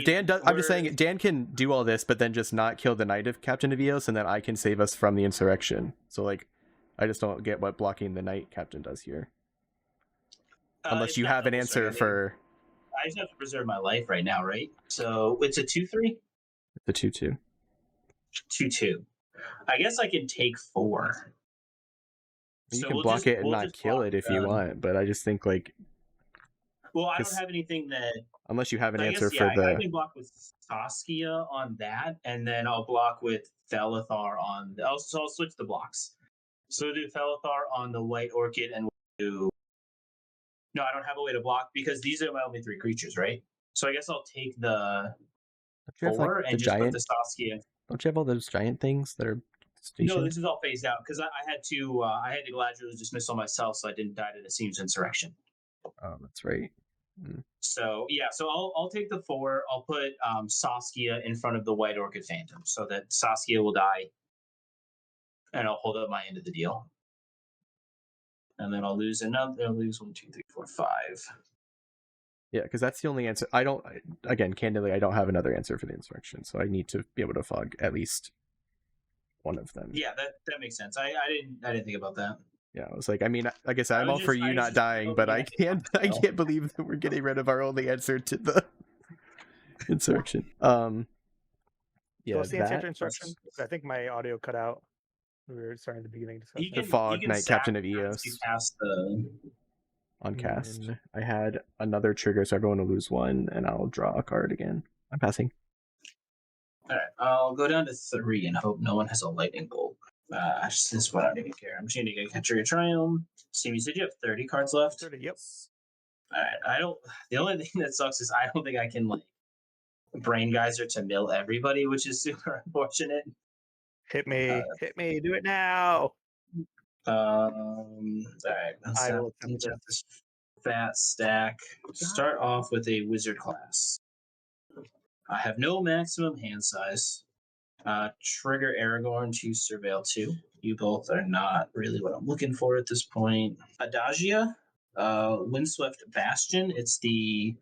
Dan does, I'm just saying Dan can do all this, but then just not kill the Knight of Captain of Eos, and then I can save us from the insurrection. So, like, I just don't get what blocking the Knight Captain does here. Unless you have an answer for. I just have to preserve my life right now, right? So it's a 2/3. The 2/2. 2/2. I guess I can take 4. You So can we'll block just- it and we'll not just kill block it if you want, but I just think like Well, I don't 'cause- have anything that. unless you have an I answer guess, for I the can block with Saskia on that, and then I'll block with Felithar on. I'll switch the blocks. So we'll do Felithar on the White Orchid, and we'll do. No, I don't have a way to block because these are my only 3 creatures, right? So I guess I'll take the don't you have, 4 like, the and just put giant? the Saskia. Don't you have all those giant things that are stationed? No, this is all phased out because I had to. I had to Galadriel's dismissal myself, so I didn't die to the Seam's insurrection. Oh, that's right. So yeah, so I'll take the 4. I'll put Saskia in front of the White Orchid Phantom so that Saskia will die, and I'll hold up my end of the deal. and then I'll lose another. I'll lose 1, 2, 3, 4, 5. Yeah, because that's the only answer. Again, candidly, I don't have another answer for the insurrection, so I need to be able to fog at least one of them. Yeah, that makes sense. I didn't think about that. Yeah, I was like, I mean, like I said, I I'm was all for just- you I not just dying, don't but think I I can can't, fuck I well. can't believe that we're getting rid of our only answer to the insurrection. Yeah, What's the answer to that instruction? I think my audio cut out. We were starting the beginning You discussion. The can Fog you can Knight, sack Captain of that to Eos. cast the. on cast. Mm. I had another trigger, so everyone will lose one, and I'll draw a card again. I'm passing. All right, I'll go down to 3 and hope no one has a lightning bolt. Since I don't even care. I'm just gonna get Catcher your Triumph. Steve, you said you have 30 cards left. 30, yep. All right, I don't. The only thing that sucks is I don't think I can like brain geyser to mill everybody, which is super unfortunate. Hit me, do it now. All right, let's I have, will attempt let's have this. this fat stack. Start off with a wizard class. I have no maximum hand size. Trigger Aragorn to Surveil 2. You both are not really what I'm looking for at this point. Adagia, Windswept Bastion. It's the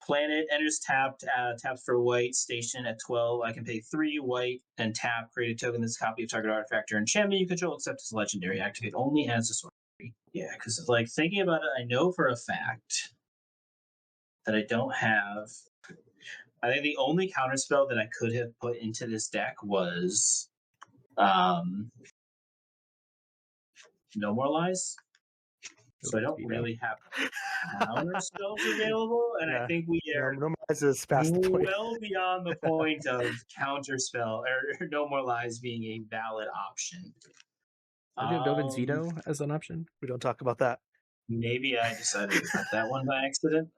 planet enters tapped, taps for white, station at 12. I can pay 3 white and tap, create a token that's a copy of target artifact or enchantment you control, except as legendary. Activate only as a sorcery. Yeah, because like thinking about it, I know for a fact that I don't have. I think the only counterspell that I could have put into this deck was No More Lies. So I don't really have counter spells available, and I think we are No more is past the point. well beyond the point of counter spell or No More Lies being a valid option. Do you have Dovin's Veto as an option? We don't talk about that. Maybe I decided to cut that one by accident.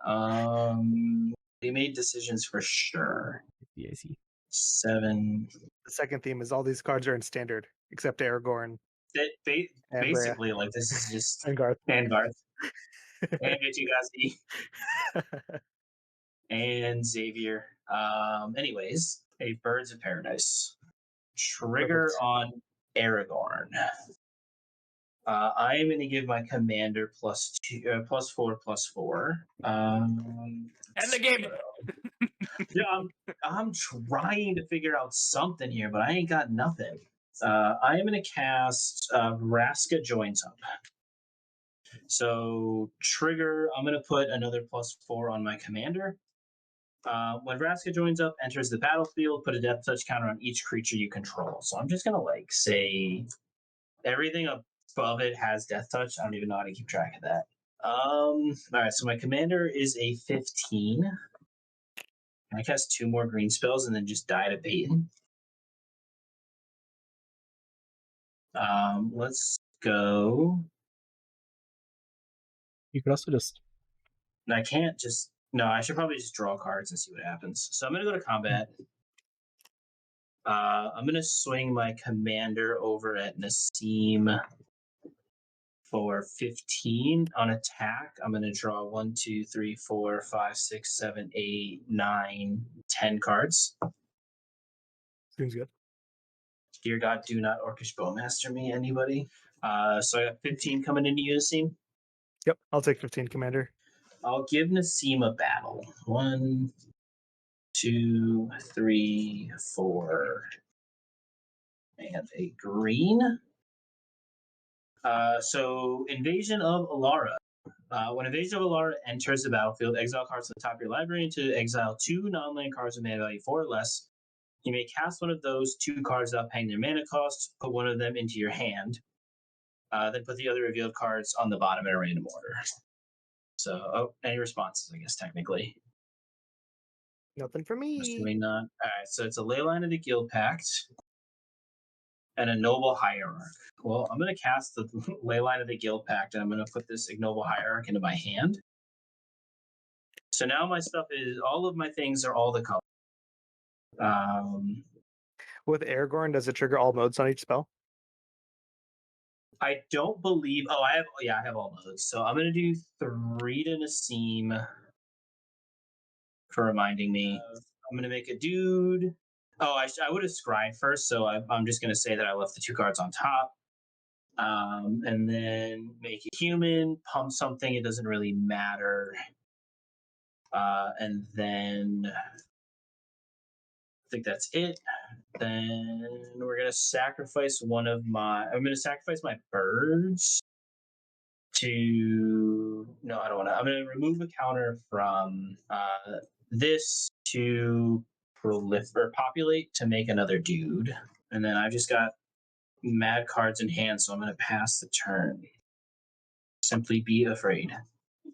We made decisions for sure. Yeah, I see. 7. The second theme is all these cards are in standard, except Aragorn and Basically, like this is just and Garth. and Garth and Michigasi and Xavier. Anyways, a Birds of Paradise. Trigger Perfect. on Aragorn. I am going to give my commander +4/+4. End the game. Yeah, I'm trying to figure out something here, but I ain't got nothing. I am going to cast Vraska Joins Up. So trigger, I'm going to put another +4 on my commander. When Vraska joins up, enters the battlefield, put a death touch counter on each creature you control. So I'm just going to like say everything above it has death touch. I don't even know how to keep track of that. All right, so my commander is a 15. I cast 2 more green spells and then just die to Peyton. Let's go. You could also just And I can't just. No, I should probably just draw cards and see what happens. So I'm going to go to combat. I'm going to swing my commander over at Nassim for 15 on attack. I'm going to draw 1, 2, 3, 4, 5, 6, 7, 8, 9, 10 cards. Seems good. Dear God, do not Orcish Bowmaster me, anybody. So I got 15 coming into you, Nassim. Yep, I'll take 15, Commander. I'll give Nassim a battle. 1, 2, 3, 4, and a green. So Invasion of Alara. When Invasion of Alara enters the battlefield, exile cards to the top of your library to exile 2 non-land cards with mana value 4 or less. You may cast one of those 2 cards without paying their mana cost, put one of them into your hand, then put the other revealed cards on the bottom in a random order. So, any responses, I guess, technically? Nothing for me. Assuming not. All right, so it's a Leyline of the Guild Pact and a Noble Hierarch. Well, I'm going to cast the Leyline of the Guild Pact, and I'm going to put this Ignoble Hierarch into my hand. So now my stuff is, all of my things are all the colors. With Aragorn, does it trigger all modes on each spell? I don't believe, I have all modes. So I'm going to do 3 to Nassim for reminding me. I'm going to make a dude. I would have scryed first, so I'm just going to say that I left the 2 cards on top. And then make a human, pump something. It doesn't really matter. And then I think that's it. Then we're gonna sacrifice I'm gonna sacrifice my birds to. No, I don't want to. I'm gonna remove a counter from this to populate to make another dude, and then I've just got mad cards in hand, so I'm gonna pass the turn. Simply be afraid. All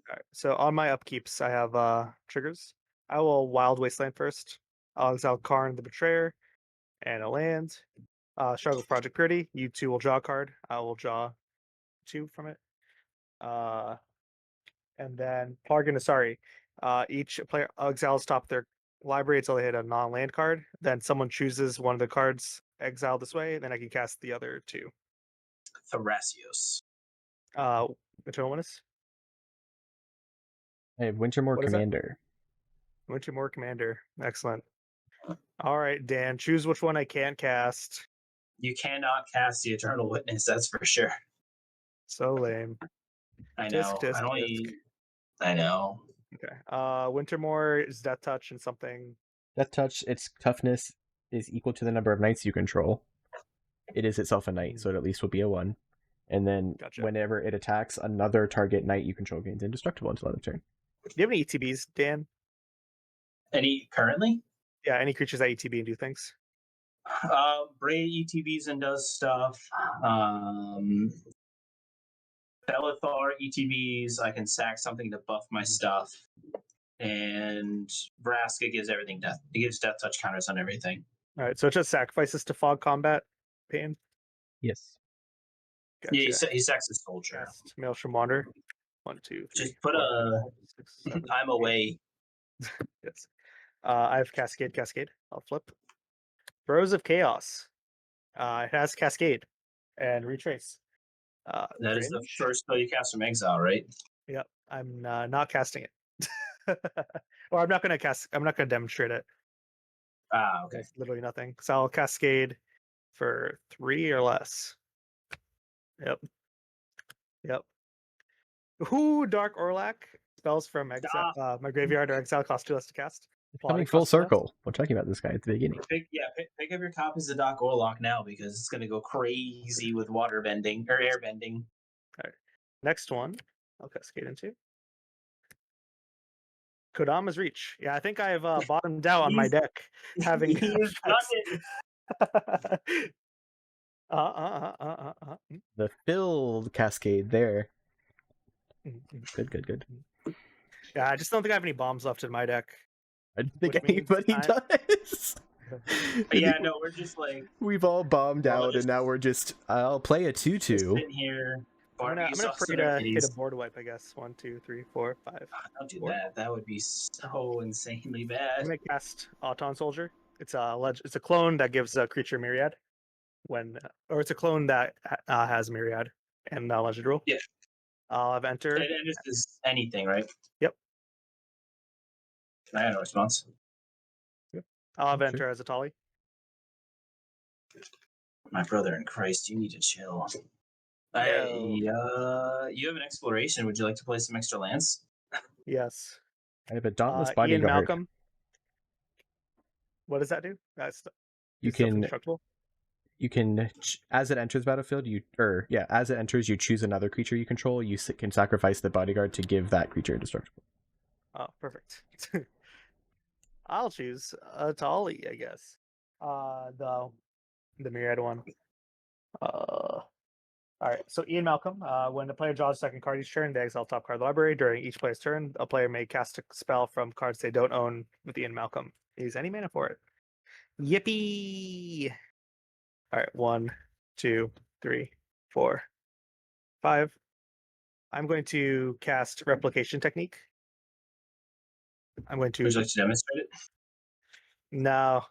right. So on my upkeeps, I have triggers. I will Wild Wasteland first. I'll exile Karn the Betrayer and a land. Struggle Project Purity. You two will draw a card. I will draw 2 from it. And then Pargan Asari. Each player exiles top their library until they hit a non-land card. Then someone chooses one of the cards exiled this way. Then I can cast the other 2. Thrasios. Eternal Witness. I have Wintermore What is that? Commander. Wintermore Commander. Excellent. All right, Dan. Choose which one I can't cast. You cannot cast the Eternal Witness, that's for sure. So lame. I Disc, know. disc, I disc. know. Okay. Wintermore is Death Touch and something. Death Touch, its toughness is equal to the number of knights you control. It is itself a knight, so it at least will be a 1. And then Gotcha. whenever it attacks, another target knight you control gains indestructible until end of turn. Do you have any ETBs, Dan? Any currently? Yeah, any creatures that ETB and do things? Bray ETBs and does stuff. Bellathar ETBs, I can sack something to buff my stuff. And Vraska gives everything death. It gives death touch counters on everything. All right, so it just sacrifices to Fog Combat Pain. Yes. Gotcha. Yeah, he sacks a soldier. Cast Maelstrom Wander. 1, 2, 3. Just put 4, a 5, 6, 7, I'm away. Yes. I have Cascade. I'll flip. Throes of Chaos. It has Cascade and Retrace. That is the cringe. first spell you cast from exile, right? Yep, I'm not casting it. Or I'm not gonna demonstrate it. Okay. It's literally nothing. So I'll Cascade for 3 or less. Yep. Ooh, Dark Orlac. Spells from exile. My graveyard or exile cost 2 less to cast. Coming full circle. We're talking about this guy at the beginning. Pick up your copies of Doc Orlock now because it's going to go crazy with water bending or air bending. All right. Next one, I'll Cascade into. Kodama's Reach. Yeah, I think I've bottomed out on my deck, having. He's done it. The filled Cascade there. Good. Yeah, I just don't think I have any bombs left in my deck. I don't think Which means anybody does. Yeah, no, we're just like We've all bombed out, and now we're just. I'll play a 2/2. sitting here. I'm gonna pray to hit a board wipe, I guess. 1, 2, 3, 4, 5. Don't do 4. that. That would be so insanely bad. I'm gonna cast Auton Soldier. It's a clone that gives a creature Myriad or it's a clone that has Myriad and Legend Rule. Yeah. I'll have Enter. And this is anything, right? Yep. I have no response. I'll have Sure. Enter as a Tali. My brother in Christ, you need to chill. You have an exploration. Would you like to play some extra lands? Yes. I have a Dauntless Ian Bodyguard. Malcolm. What does that do? You can as it enters battlefield, as it enters, you choose another creature you control. You can sacrifice the bodyguard to give that creature indestructible. Oh, perfect. I'll choose a Tali, I guess. The Myriad one. All right. So Ian Malcolm. When the player draws a second card each turn, they exile top card of the library. During each player's turn, a player may cast a spell from cards they don't own with Ian Malcolm. Use any mana for it. Yippee! All right. 1, 2, 3, 4, 5. I'm going to cast Replication Technique. I'm going to. Would you like to demonstrate it? No,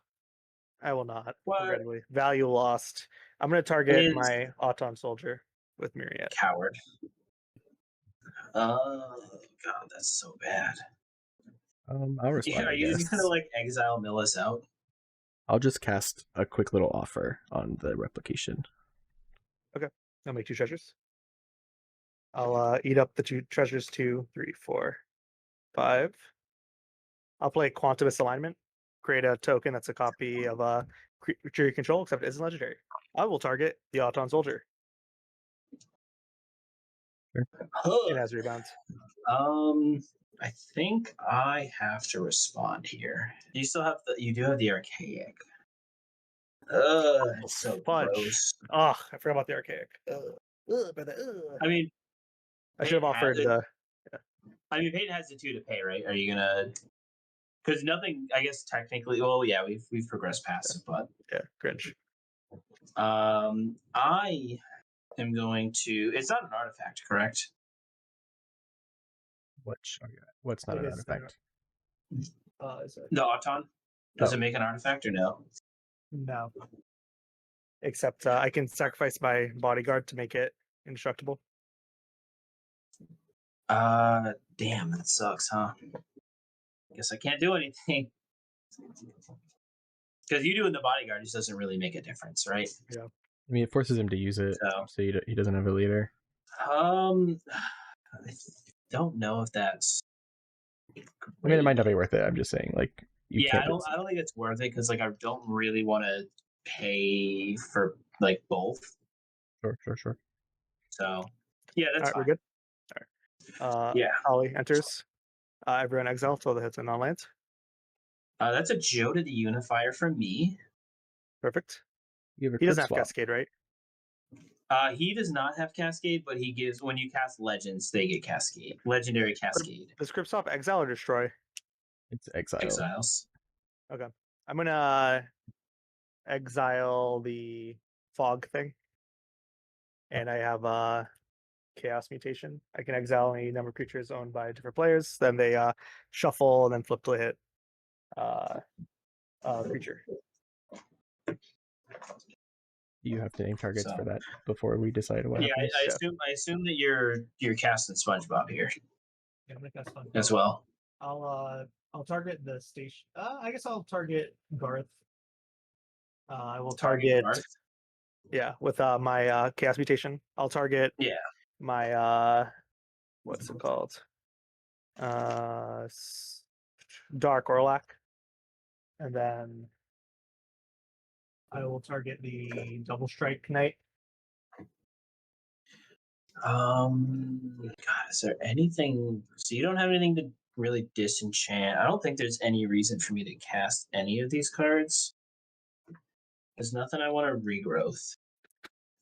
I will not. What? Regrettably. Value lost. I'm going to target my Auton Soldier with Myriad. Coward. Oh god, that's so bad. I'll respond. Are you just gonna like exile Millis out? I'll just cast a quick little offer on the replication. Okay. I'll make 2 treasures. I'll eat up the 2 treasures. 2, 3, 4, 5. I'll play Quantumous Alignment. Create a token that's a copy of a creature you control, except it isn't legendary. I will target the Auton Soldier. It has rebound. I think I have to respond here. You still have you do have the archaic. It's so Fudge. gross. Oh, I forgot about the archaic. I mean, I should have offered the. I mean, Peyton has the 2 to pay, right? Are you gonna? Because nothing, I guess technically. Well, yeah, we've progressed past it, but Yeah, cringe. I am going to. It's not an artifact, correct? What's not It an is artifact? Is it? The Auton. Does Oh. it make an artifact or no? No. Except I can sacrifice my bodyguard to make it indestructible. Damn, that sucks, huh? Guess I can't do anything. Because you doing the bodyguard just doesn't really make a difference, right? Yeah. I mean, it forces him to use it, so he doesn't have a leader. I don't know if that's. I mean, it might not be worth it. I'm just saying, like, you Yeah, can't. I don't think it's worth it because like I don't really want to pay for like both. Sure. So yeah, that's All right, we're fine. good. All right. Yeah. Ollie enters. Everyone exile till the hits and non-lands. That's a Joda the Unifier from me. Perfect. You have a He doesn't have swap. Cascade, right? He does not have Cascade, but he gives when you cast Legends, they get Cascade, Legendary Cascade. Does Crypt Swap exile or destroy? It's exile. Exiles. Okay. I'm gonna exile the fog thing. And I have a chaos mutation. I can exile any number of creatures owned by different players. Then they shuffle and then flip to hit creature. You have to name targets So- for that before we decide what Yeah, happens. I assume that you're casting SpongeBob here Yeah, that's fun. as well. I'll target the station. I guess I'll target Garth. I will Target target Garth? yeah, with my chaos mutation. I'll target Yeah. my what's it called? Dark Orlac. And then I will target the double strike knight. God, is there anything? So you don't have anything to really disenchant. I don't think there's any reason for me to cast any of these cards. There's nothing I want to regrowth.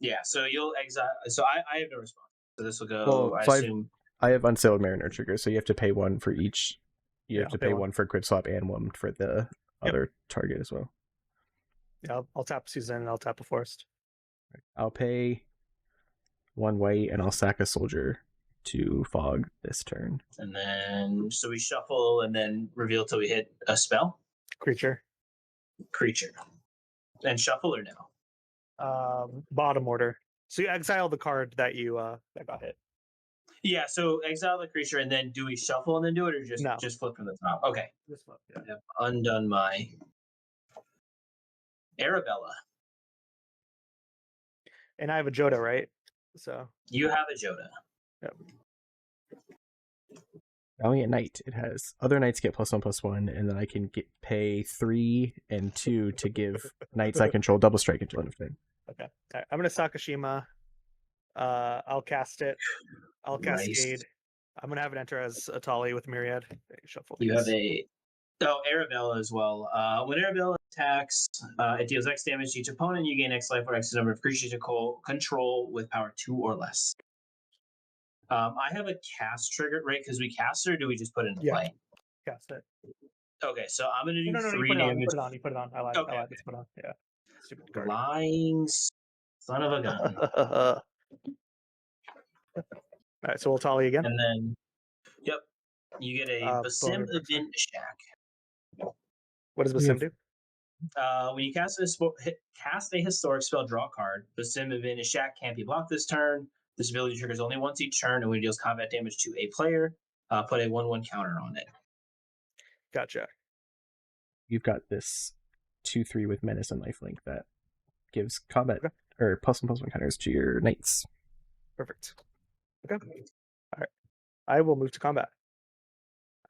Yeah, so you'll exile. So I have no response. So this will go. Well, I so assume. I have Unsealed Mariner trigger, so you have to pay 1 for each. You Yeah, have to I'll pay pay one. 1 for Crypt Swap and 1 for the other target as well. Yeah, I'll tap Susan and I'll tap a forest. I'll pay 1 white and I'll sack a soldier to fog this turn. And then so we shuffle and then reveal till we hit a spell. Creature. And shuffle or no? Bottom order. So you exile the card that you that got hit. Yeah, so exile the creature and then do we shuffle and then do it or just No. just flip from the top? Okay. This one, yeah. I have undone my Arabella. And I have a Joda, right? So You have a Joda. yep. Only at night it has other knights get +1/+1, and then I can pay 3 and 2 to give knights I control double strike until end of turn. Okay. All right. I'm gonna Sakashima. I'll cast it. I'll Christ. Cascade. I'm gonna have it enter as Atali with Myriad. Shuffle. You these. have a Arabella as well. When Arabella attacks, it deals X damage to each opponent. You gain X life or X number of creatures you control with power 2 or less. I have a cast trigger, right? Because we cast it, or do we just put it into play? Cast it. Okay, so I'm gonna do No, 3 you damage. You put it on. I lied. Okay, I lied. okay. Let's put it on. Yeah. Stupid card. Lying son of a gun. All right, so we'll Tali again. And then, yep, you get a Basim Boner Boxer. Event Shack. What does Basim do? When you cast a historic spell, draw a card. Basim Event Shack can't be blocked this turn. This ability triggers only once each turn, and when it deals combat damage to a player, put a 1/1 counter on it. Gotcha. You've got this 2/3 with Menace and Lifelink that gives combat or +1/+1 counters to your knights. Perfect. Okay. All right. I will move to combat.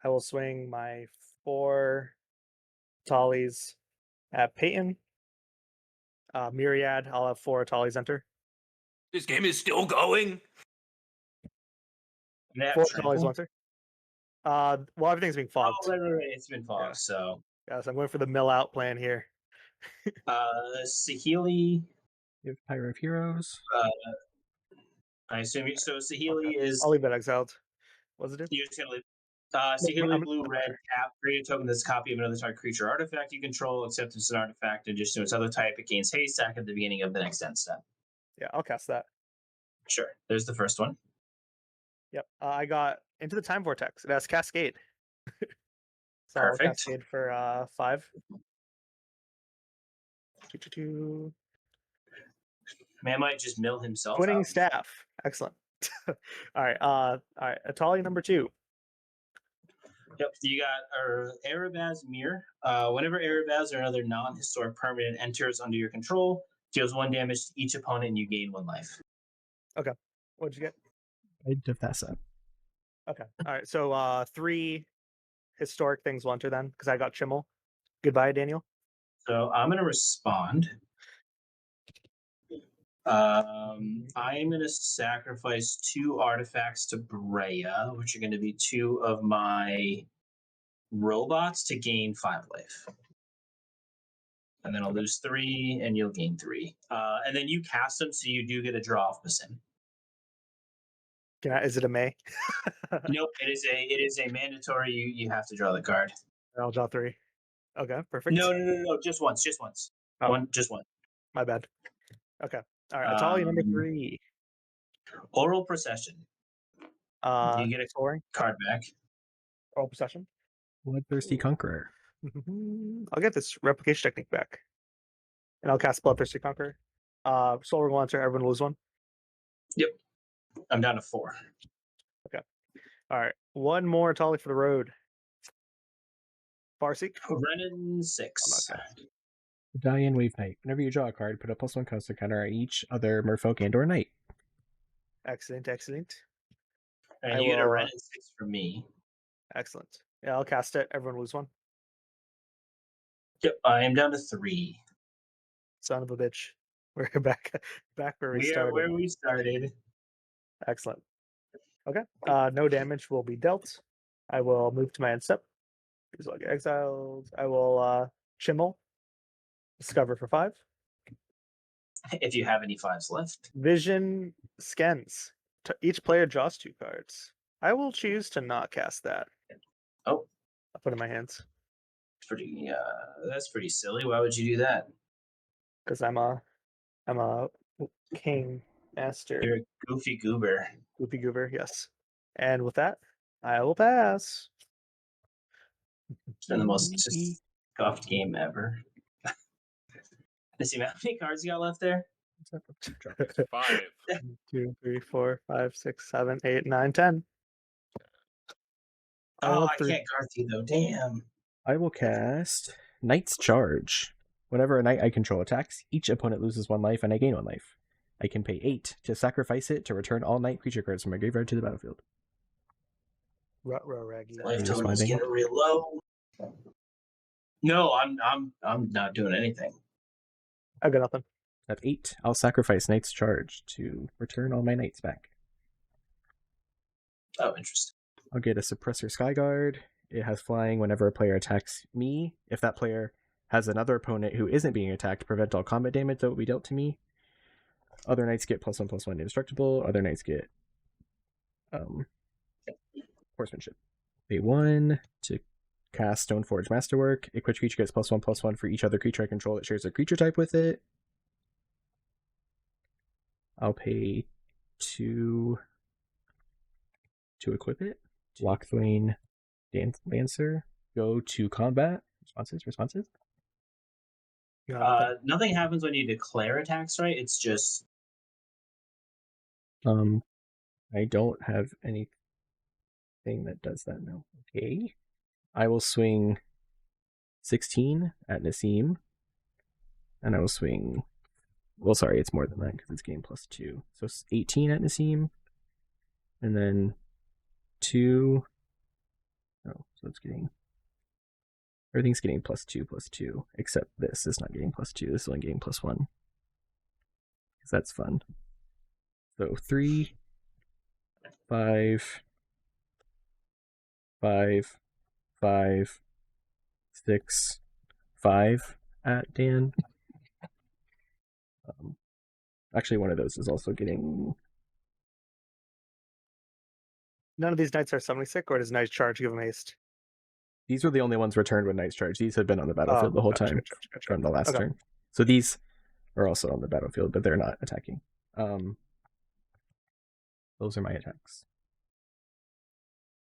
I will swing my 4 Tallies at Peyton. Myriad, I'll have 4 Tallies enter. This game is still going. And they have 4 trample? Tallies will enter. Well, everything's being Oh, fogged. right. It's been fogged. Yeah. So, Yeah, so I'm going for the mill out plan here. Sahili. You have Pyro of Heroes. I assume so. Sahili Okay. is. I'll leave that exiled. What's it do? You're just gonna leave. I'm Sahili blue gonna- red tap. Create a token that's a copy of another target creature or artifact you control, except it's an artifact. In addition to its other type, it gains haste attack at the beginning of the next end step. Yeah, I'll cast that. Sure. There's the first one. Yep. I got Into the Time Vortex. It has Cascade. So I'll Perfect. Cascade for 5. 2. Man might just mill himself Twinning out. Staff. Excellent. All right. All right. Atali number 2. Yep. You got Erebaz Mirror. Whenever Erebaz or another non-historic permanent enters under your control, deals 1 damage to each opponent and you gain 1 life. What'd you get? I did that set. Okay. All right. So 3 historic things will enter then, because I got Chimmel. Goodbye, Daniel. So I'm gonna respond. I am going to sacrifice 2 artifacts to Brea, which are going to be 2 of my robots to gain 5 life. And then I'll lose 3, and you'll gain 3. And then you cast them, so you do get a draw off the sim. Is it a May? Nope, it is a mandatory. You have to draw the card. I'll draw 3. Okay, perfect. No, just once. Oh. Just one. My bad. Okay. All right. Atali number 3. Oral Procession. You get a Soaring. card back. Oral Procession. Bloodthirsty Conqueror. I'll get this replication technique back. And I'll cast Bloodthirsty Conqueror. Soul Ring will enter. Everyone lose 1. Yep. I'm down to 4. All right. 1 more Atali for the road. Farseek. Renin 6. I'm not Medallion Wave Knight. Whenever you draw a card, put a +1 counter on each other merfolk and or knight. Excellent. And I you get a will, Renin 6 from me. Excellent. Yeah, I'll cast it. Everyone lose 1. Yep, I am down to 3. Son of a bitch. We're back where we We are started. where we started. Excellent. Okay. No damage will be dealt. I will move to my end step. These will get exiled. I will Chimmel. Discover for 5. If you have any 5s left. Vision Skens. Each player draws 2 cards. I will choose to not cast that. Oh, I'll put it in my hands. That's pretty silly. Why would you do that? Because I'm a king master. You're a goofy goober. Goofy Goober, yes. And with that, I will pass. It's been the most just scuffed game ever. Let's see how many cards you got left there. 5. 1, 2, 3, 4, 5, 6, 7, 8, 9, 10. Oh, have I 3. can't guard you though. Damn. I will cast Knight's Charge. Whenever a knight I control attacks, each opponent loses 1 life and I gain 1 life. I can pay 8 to sacrifice it to return all knight creature cards from my graveyard to the battlefield. Ruh-roh raggy. Life you total's responding? getting real low. No, I'm not doing anything. I got nothing. At 8, I'll sacrifice Knight's Charge to return all my knights back. Oh, interesting. I'll get a Suppressor Skyguard. It has flying whenever a player attacks me. If that player has another opponent who isn't being attacked, prevent all combat damage that will be dealt to me. Other knights get +1/+1 indestructible. Other knights get horsemanship. Pay 1 to cast Stoneforge Masterwork. Equipped creature gets +1/+1 for each other creature I control that shares a creature type with it. I'll pay 2 to equip it. Lockthwain Lancer. Go to combat. Responses. You got nothing. Nothing happens when you declare attacks, right? It's just I don't have anything that does that now. Okay. I will swing 16 at Nassim. And I will swing Well, sorry, it's more than that because it's game +2. So 18 at Nassim. And then 2. Oh, so it's getting. Everything's getting +2, except this is not getting +2. This is only getting +1. Because that's fun. So 3, 5, 5, 5, 6, 5 at Dan. Actually, one of those is also getting. None of these knights are summoning sick, or does Knight's Charge give them haste? These were the only ones returned with Knight's Charge. These had been on the battlefield the whole time from the last turn. So these are also on the battlefield, but they're not attacking. Those are my attacks.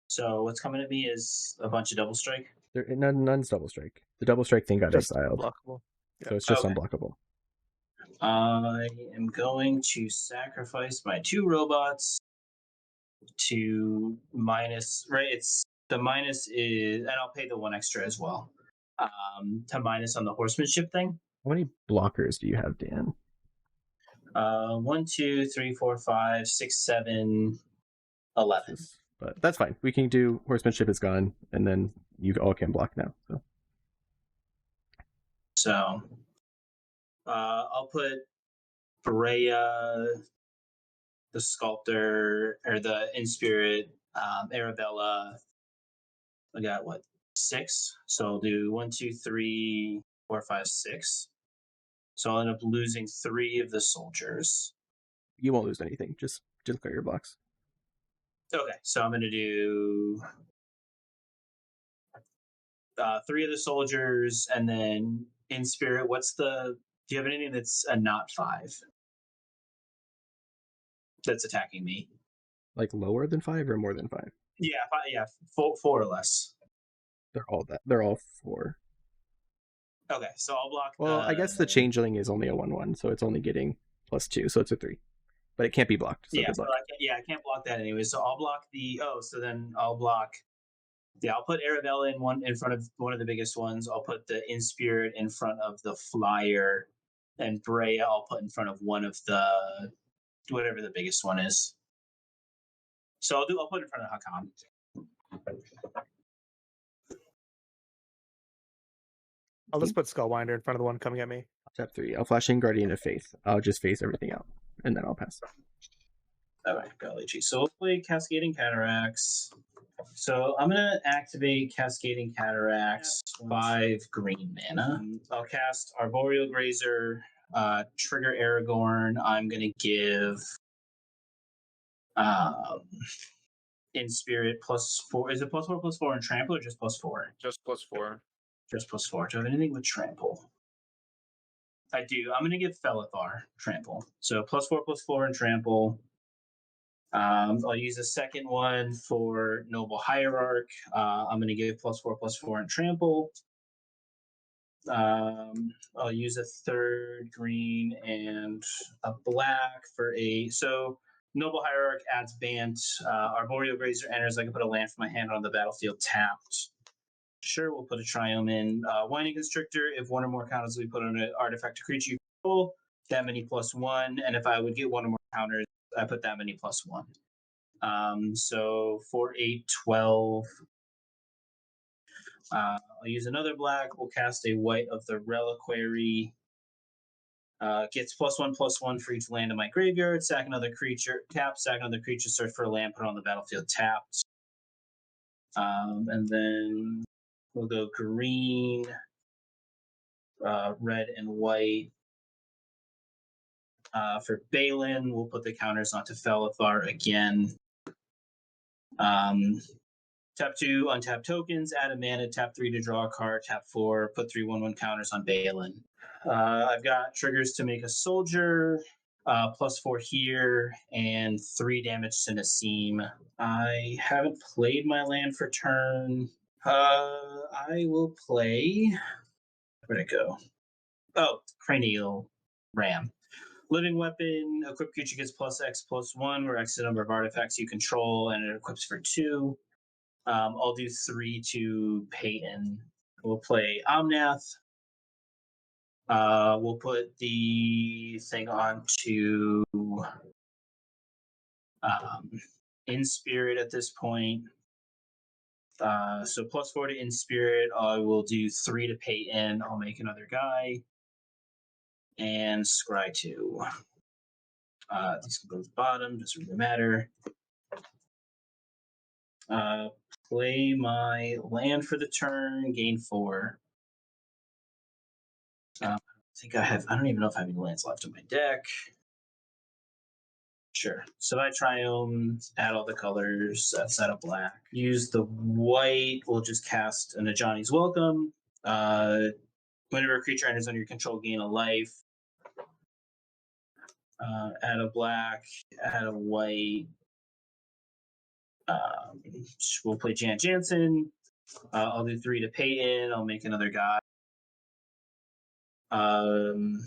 So what's coming at me is a bunch of double strike. None's double strike. The double strike thing got Just exiled, unblockable. so it's just Okay. unblockable. I am going to sacrifice my 2 robots to minus. Right, it's the minus is, and I'll pay the 1 extra as well. To minus on the horsemanship thing. How many blockers do you have, Dan? 1, 2, 3, 4, 5, 6, 7, 11. But that's fine. We can do horsemanship is gone, and then you all can block now. So I'll put Berea, the sculptor, or the in spirit, Arabella. I got what, 6? So I'll do 1, 2, 3, 4, 5, 6. So I'll end up losing 3 of the soldiers. You won't lose anything. Just clear your blocks. Okay, so I'm going to do 3 of the soldiers, and then in spirit. Do you have anything that's a not 5 that's attacking me? Like lower than 5 or more than 5? Yeah, 4 or less. They're all 4. Okay, so I'll block. Well, I guess the changeling is only a 1/1, so it's only getting +2, so it's a 3. But it can't be blocked. So yeah, so I can't block that anyway. So I'll block the. Oh, so then I'll block. Yeah, I'll put Arabella in front of one of the biggest ones. I'll put the in spirit in front of the flyer, and Brea I'll put in front of one of the whatever the biggest one is. So I'll put it in front of Hakan. I'll just put Skullwinder in front of the one coming at me. Tap 3. I'll flash in Guardian of Faith. I'll just phase everything out, and then I'll pass. All right, golly gee. So we'll play Cascading Cataracts. So I'm gonna activate Cascading Cataracts, 5 green mana. I'll cast Arboreal Grazer, trigger Aragorn. I'm gonna give in spirit +4. Is it +4/+4 in trample, or just +4? Just +4. Just +4. Do I have anything with trample? I do. I'm gonna give Felithar trample. So +4/+4 in trample. I'll use a second one for Noble Hierarch. I'm going to give +4/+4 in trample. I'll use a third green and a black for a. So Noble Hierarch adds Bant. Arboreal Grazer enters. I can put a land from my hand on the battlefield tapped. Sure, we'll put a Triome in. Winding Constrictor. If one or more counters we put on an artifact or creature you control, that many +1. And if I would get one or more counters, I put that many +1. So 4, 8, 12. I'll use another black. We'll cast a white of the Reliquary. Gets +1/+1 for each land in my graveyard. Sack another creature. Tap. Sack another creature. Search for a land. Put it on the battlefield tapped. And then we'll go green, red, and white. For Balin, we'll put the counters onto Felithar again. Tap 2, untap tokens, add a mana, tap 3 to draw a card, tap 4, put 3 1/1 counters on Balin. I've got triggers to make a soldier, +4 here, and 3 damage to Nassim. I haven't played my land for turn. I will play. Where'd it go? Oh, Cranial Ram. Living weapon, equipped creature gets +X/+1, where X is the number of artifacts you control, and it equips for 2. I'll do 3 to Peyton. We'll play Omnath. We'll put the thing on to in spirit at this point. So +4 to in spirit. I will do 3 to pay in. I'll make another guy. And scry 2. These can go to the bottom, doesn't really matter. Play my land for the turn, gain 4. I don't even know if I have any lands left in my deck. Sure. So I triumph, add all the colors, set up black. Use the white, we'll just cast an Ajani's Welcome. Whenever a creature enters under your control, gain a life. Add a black, add a white. We'll play Jan Jansen. I'll do 3 to pay in. I'll make another guy. I'm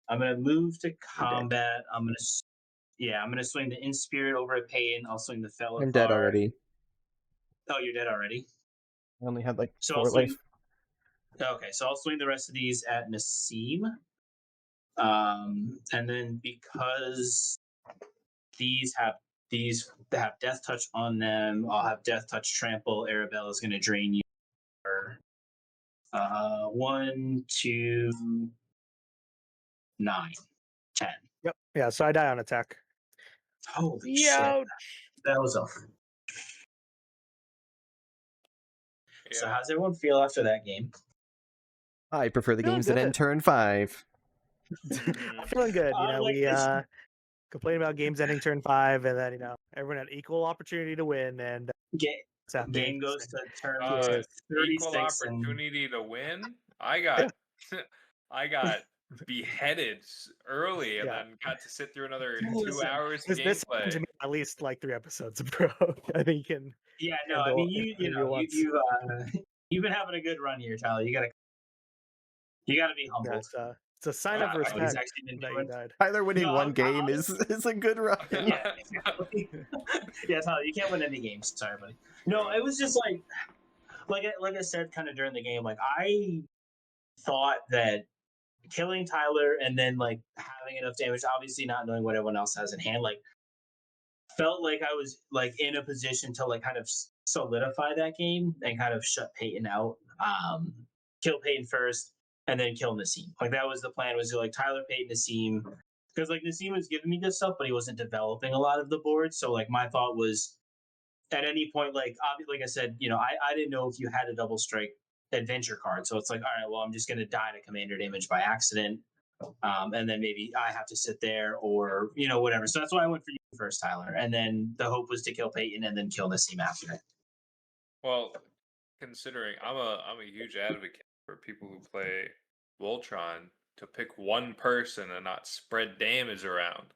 gonna move to combat. I'm gonna swing the in spirit over a pay in. I'll swing the fellow. I'm dead already. Oh, you're dead already. I only had like So 4 I'll swing. life. Okay, so I'll swing the rest of these at Nassim. And then because these have death touch on them, I'll have death touch trample. Arabelle is going to drain you for 1, 2, 9, 10. Yep. Yeah. So I die on attack. Holy shit! That was a. So how's everyone feel after that game? I prefer the Feeling games that end good. turn 5. I'm feeling good. You I know, like we this. complain about games ending turn 5, and then everyone had equal opportunity to win, and it's happening. Game goes to turn Yes. 36 equal opportunity to win. I got beheaded early and Yeah. then got to sit through another Listen, 2 hours of This happened to gameplay. me at least like 3 episodes, bro. I think you can. Yeah, no, handle I mean once. you've been having a good run here, Tyler. You gotta be Yeah, humbled. it's a sign of Wow, What he's respect actually been that you doing. died. Tyler winning No, one game honestly- is a good run. Yeah, exactly. Yeah, Tyler, you can't win any games. Sorry, buddy. No, it was just like I said, kind of during the game. Like I thought that killing Tyler and then like having enough damage, obviously not knowing what everyone else has in hand, like felt like I was like in a position to like kind of solidify that game and kind of shut Peyton out. Kill Peyton first and then kill Nassim. Like that was the plan. Was to like Tyler, Peyton, Nassim, because like Nassim was giving me good stuff, but he wasn't developing a lot of the board. So like my thought was, at any point, like obviously, like I said, I didn't know if you had a double strike adventure card. So it's like, all right, well, I'm just gonna die to commander damage by accident. And then maybe I have to sit there or whatever. So that's why I went for you first, Tyler. And then the hope was to kill Peyton and then kill Nassim after it. Well, considering I'm a huge advocate for people who play Voltron to pick one person and not spread damage around.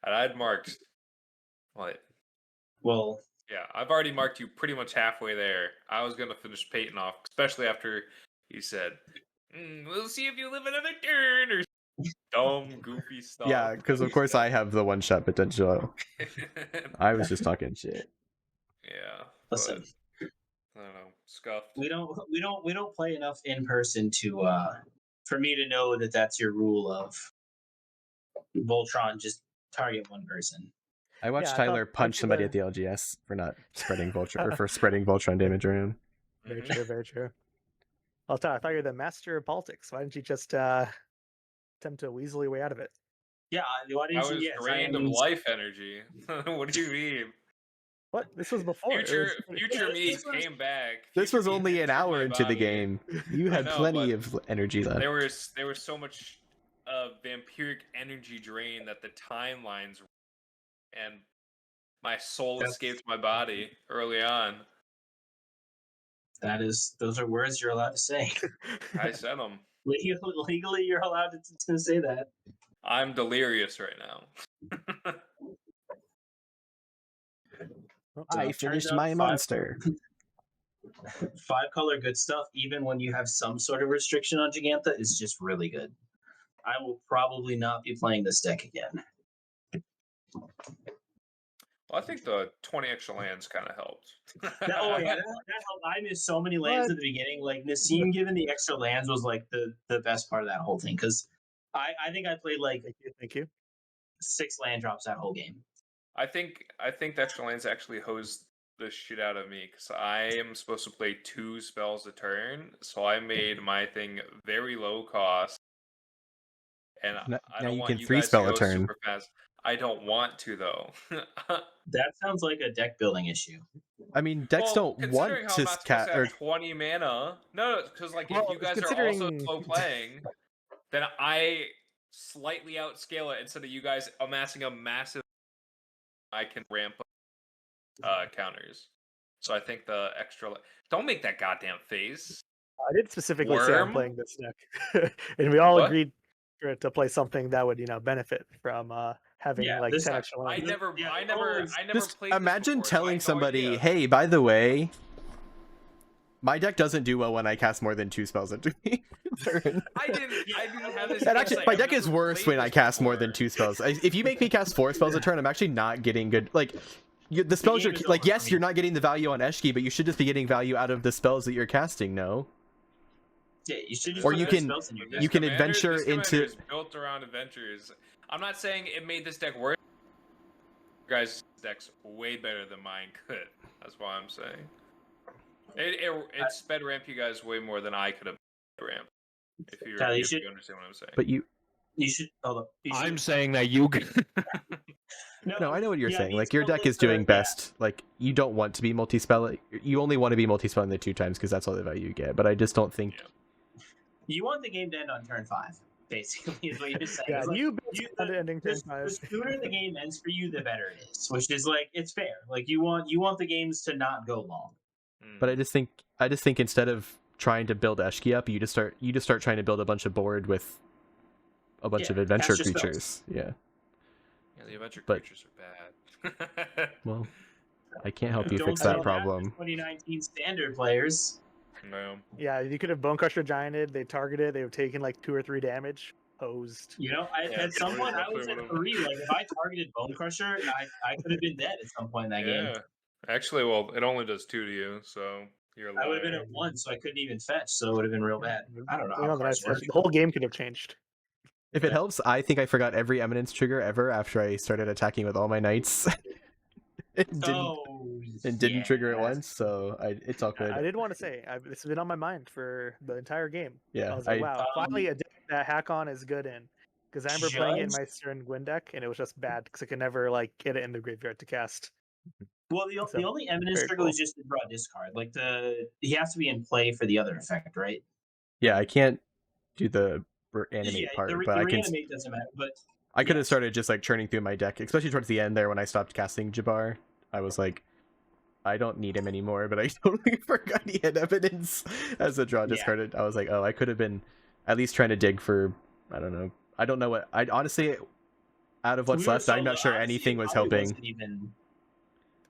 And I'd marked what? Well, Yeah, I've already marked you pretty much halfway there. I was gonna finish Peyton off, especially after he said, "We'll see if you live another turn," or dumb, goofy stuff. Yeah, because of course I have the one-shot potential. I was just talking shit. Yeah. listen, But, I don't know, scuffed. we don't play enough in person to for me to know that that's your rule of Voltron. Just target one person. I watched Yeah, I Tyler thought punch you somebody the- at the LGS for not spreading Voltron or for spreading Voltron damage around. Very Mhm. true, very true. I thought you were the master of politics. Why didn't you just attempt to weasel your way out of it? Yeah, why I didn't you? was Yes, drained of life energy. What do you mean? What? This was before. It Future was- future me this was- came back. This Future was me only an entered hour my into the body. game. You I had know, plenty but of energy left. There was so much vampiric energy drain that the timelines and my soul escaped my body early on. Those are words you're allowed to say. I said them. Legally, you're allowed to say that. I'm delirious right now. Oh, I Turns finished out my monster. 5-color good stuff, even when you have some sort of restriction on Gigantha, is just really good. I will probably not be playing this deck again. Well, I think the 20 extra lands kind of helped. That helped. I missed so many lands at the beginning. Like Nassim giving the extra lands was like the best part of that whole thing because I think I played like Thank you. 6 land drops that whole game. I think the extra lands actually hosed the shit out of me because I am supposed to play 2 spells a turn, so I made my thing very low cost, and Now I don't you want can you 3 guys to spell a go turn. super fast. I don't want to though. That sounds like a deck building issue. I mean, decks don't want considering how to I'm not supposed to or have 20 mana, no, because like Well, if you guys are also considering- slow playing, then I slightly outscale it instead of you guys amassing a massive. I can ramp up counters. So I think the extra. Don't make that goddamn face. I did specifically say I'm Worm? playing this deck, and we all What? agreed to play something that would benefit from having Yeah, like this 10 time- extra I lands. never, Yeah, I never, always- I never Just played. This imagine before, so I telling had no somebody, idea. "Hey, by the way, my deck doesn't do well when I cast more than 2 spells a turn." I didn't have this. And actually, insight. my I've deck is never worse played when I this cast more than before. 2 spells. If you make me cast 4 spells a turn, I'm actually not getting good. Like, the spells game you're is like, over yes, for me. you're not getting the value on Eshki, but you should just be getting value out of the spells that you're casting. No, Yeah, you should just Or put you good can- spells in your This deck. you can commander- adventure this commander into- is built around adventures. I'm not saying it made this deck worse. You guys' deck's way better than mine could. That's why I'm saying. It sped ramp you guys way more than I could have ramp. If you Tyler, you if should- you understand what I'm saying. but you. You should hold up. You should- I'm saying that you. No, I know what you're yeah, saying. these Like, your deck spells is doing yeah. best. Like, you don't want to be multi-spell. You only want to be multi-spelling the 2 times because that's all the value you get. But I just don't think. Yeah. You want the game to end on turn 5, basically, is what you're saying. Yeah, It's like, you built you- on the ending turn the 5. sooner the game ends for you, the better it is. Which is like it's fair. Like you want the games to not go long. But I just think instead of trying to build Eshki up, you just start trying to build a bunch of board with a bunch Yeah, of adventure cast your spells. creatures. Yeah. Yeah, the adventure But- creatures are bad. Well, I can't help you Don't fix tell that problem. 2019 standard players. No. Yeah, you could have Bone Crusher Gianted. They targeted. They have taken like 2 or 3 damage. Posed. You know, Yeah, at some we point I definitely was at would've- 3. Like if I targeted Bone Crusher, I could have been dead at some point in that game. Yeah. Actually, well, it only does 2 to you, so you're I would have been lying. at 1, so I couldn't even fetch. So it would have been real bad. I don't know how the cards nice work. the whole game could have changed. If it helps, I think I forgot every Eminence trigger ever after I started attacking with all my knights. It didn't trigger it once, so it's all good. I did want to say this has been on my mind for the entire game. Yeah, I was like, wow, finally a deck that Hack-On is good in. Because I remember playing it in my Stern Gwyn deck, and it was just bad because I could never like get it in the graveyard to cast. Well, the So, only eminence very trigger cool. was just to draw discard. Like he has to be in play for the other effect, right? Yeah, I can't do the animate part, the but I can. reanimate doesn't matter. But I could have yes. started just like churning through my deck, especially towards the end there when I stopped casting Jabbar. I was like, I don't need him anymore, but I totally forgot he had evidence as a draw Yeah. discarded. I was like, oh, I could have been at least trying to dig for, I don't know. I don't know what, I honestly, out of what's we were left, I'm not sure honestly, anything it was probably helping. wasn't even-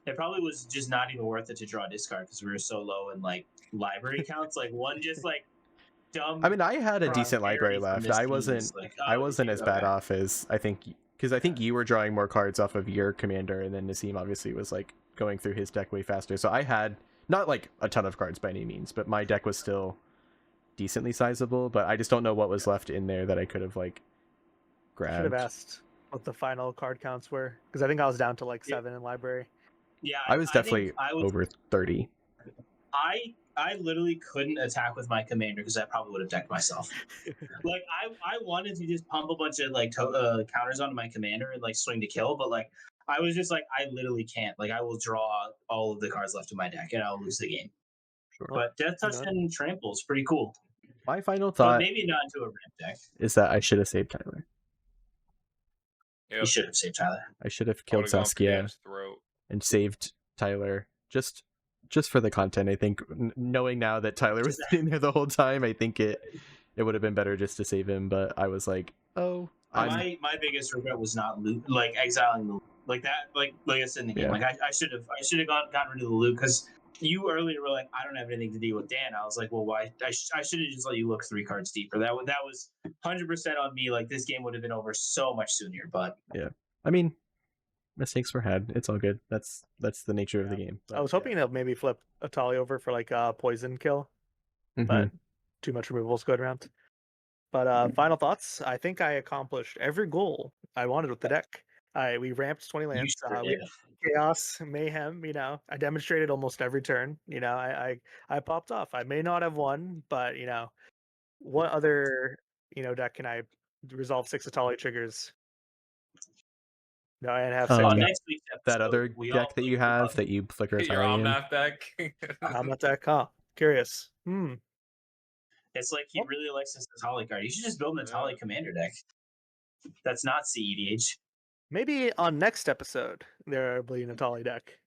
It probably was just not even worth it to draw discard because we were so low in like library counts. Like one just like dumb. I mean, I had a From decent library Harry from left. I this wasn't, team is like, I oh, wasn't this as team, bad okay. off as I think, because I think you were drawing more cards off of your commander, and then Nassim obviously was like going through his deck way faster. So I had not like a ton of cards by any means, but my deck was still decently sizable. But I just don't know what was left in there that I could have like I should have grabbed. asked what the final card counts were because I think I was down to like Yeah. 7 in library. Yeah, I was definitely think I was, over 30. I literally couldn't attack with my commander because I probably would have decked myself. Like I wanted to just pump a bunch of like counters onto my commander and like swing to kill, but like I was just like I literally can't. Like I will draw all of the cards left in my deck and I'll lose the game. Sure. But Death Touch know. and Trample is pretty cool. My final But thought maybe not into a ramp deck. is that I should have saved Tyler. Yep. You should have saved Tyler. I should have I killed would've gone for Saskia Dan's throat. and saved Tyler just for the content. I think knowing now that Tyler was sitting there the whole time, I think it would have been better just to save him. But I was like, oh, My biggest regret was not like exiling the like that like I said in the game. Yeah. Like I should have gotten rid of the loot because you earlier were like I don't have anything to do with Dan. I was like, well, why? I should have just let you look 3 cards deeper. That was 100% on me. Like this game would have been over so much sooner. But I mean, Mistakes were had. It's all good. That's the nature of the Yeah. game. I was hoping to maybe flip Atali over for like a poison kill, Mhm. but too much removals going around. But final thoughts. I think I accomplished every goal I wanted with the deck. We ramped 20 You lands. sure We did. chaos, mayhem. I demonstrated almost every turn. I popped off. I may not have won, but what other deck can I resolve 6 Atali triggers? No, I have 6. Um, Next week's that episode, other we all deck that play you for have fun. that you flicker Your Atali in. Omnath deck. I'm not that curious. It's like he really likes his Natali card. You should just build an Natali Yeah. commander deck. That's not CEDH. Maybe on next episode there will be an Natali deck.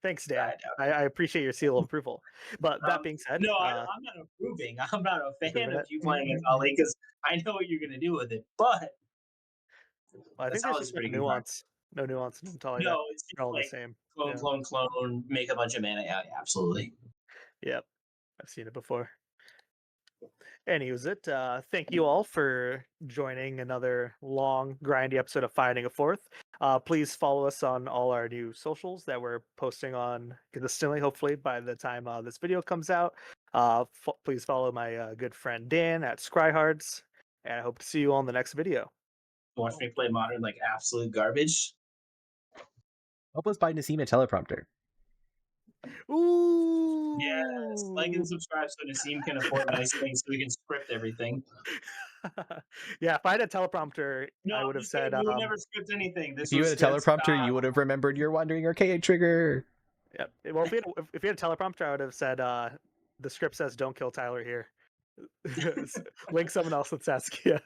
Thanks, Dan. I appreciate your seal of approval. But that being said, No, I'm not approving. I'm not a fan Approving of it? you playing Natali because I know what you're going to do with it. But I think there's Natali's just a no pretty good card. nuance. No nuance in Natali deck. No, it's just They're all the like same. clone, make a bunch of mana. Yeah, absolutely. Yep. I've seen it before. Anyways, thank you all for joining another long, grindy episode of Finding a Fourth. Please follow us on all our new socials that we're posting on consistently, hopefully, by the time this video comes out. Please follow my good friend Dan at Scryhards, and I hope to see you all in the next video. Watch me play Modern like absolute garbage. Help us buy Nassim a teleprompter. Ooh! Yes, like and subscribe so Nassim can afford nice things so we can script everything. Yeah, if I had a teleprompter, No, I would I'm have just kidding. said, We would never script anything. This If you was had a just, teleprompter, you would have remembered your Wandering Archaic trigger. Yep. Well, if you had a teleprompter, I would have said, the script says, "Don't kill Tyler here." Link someone else with Saskia.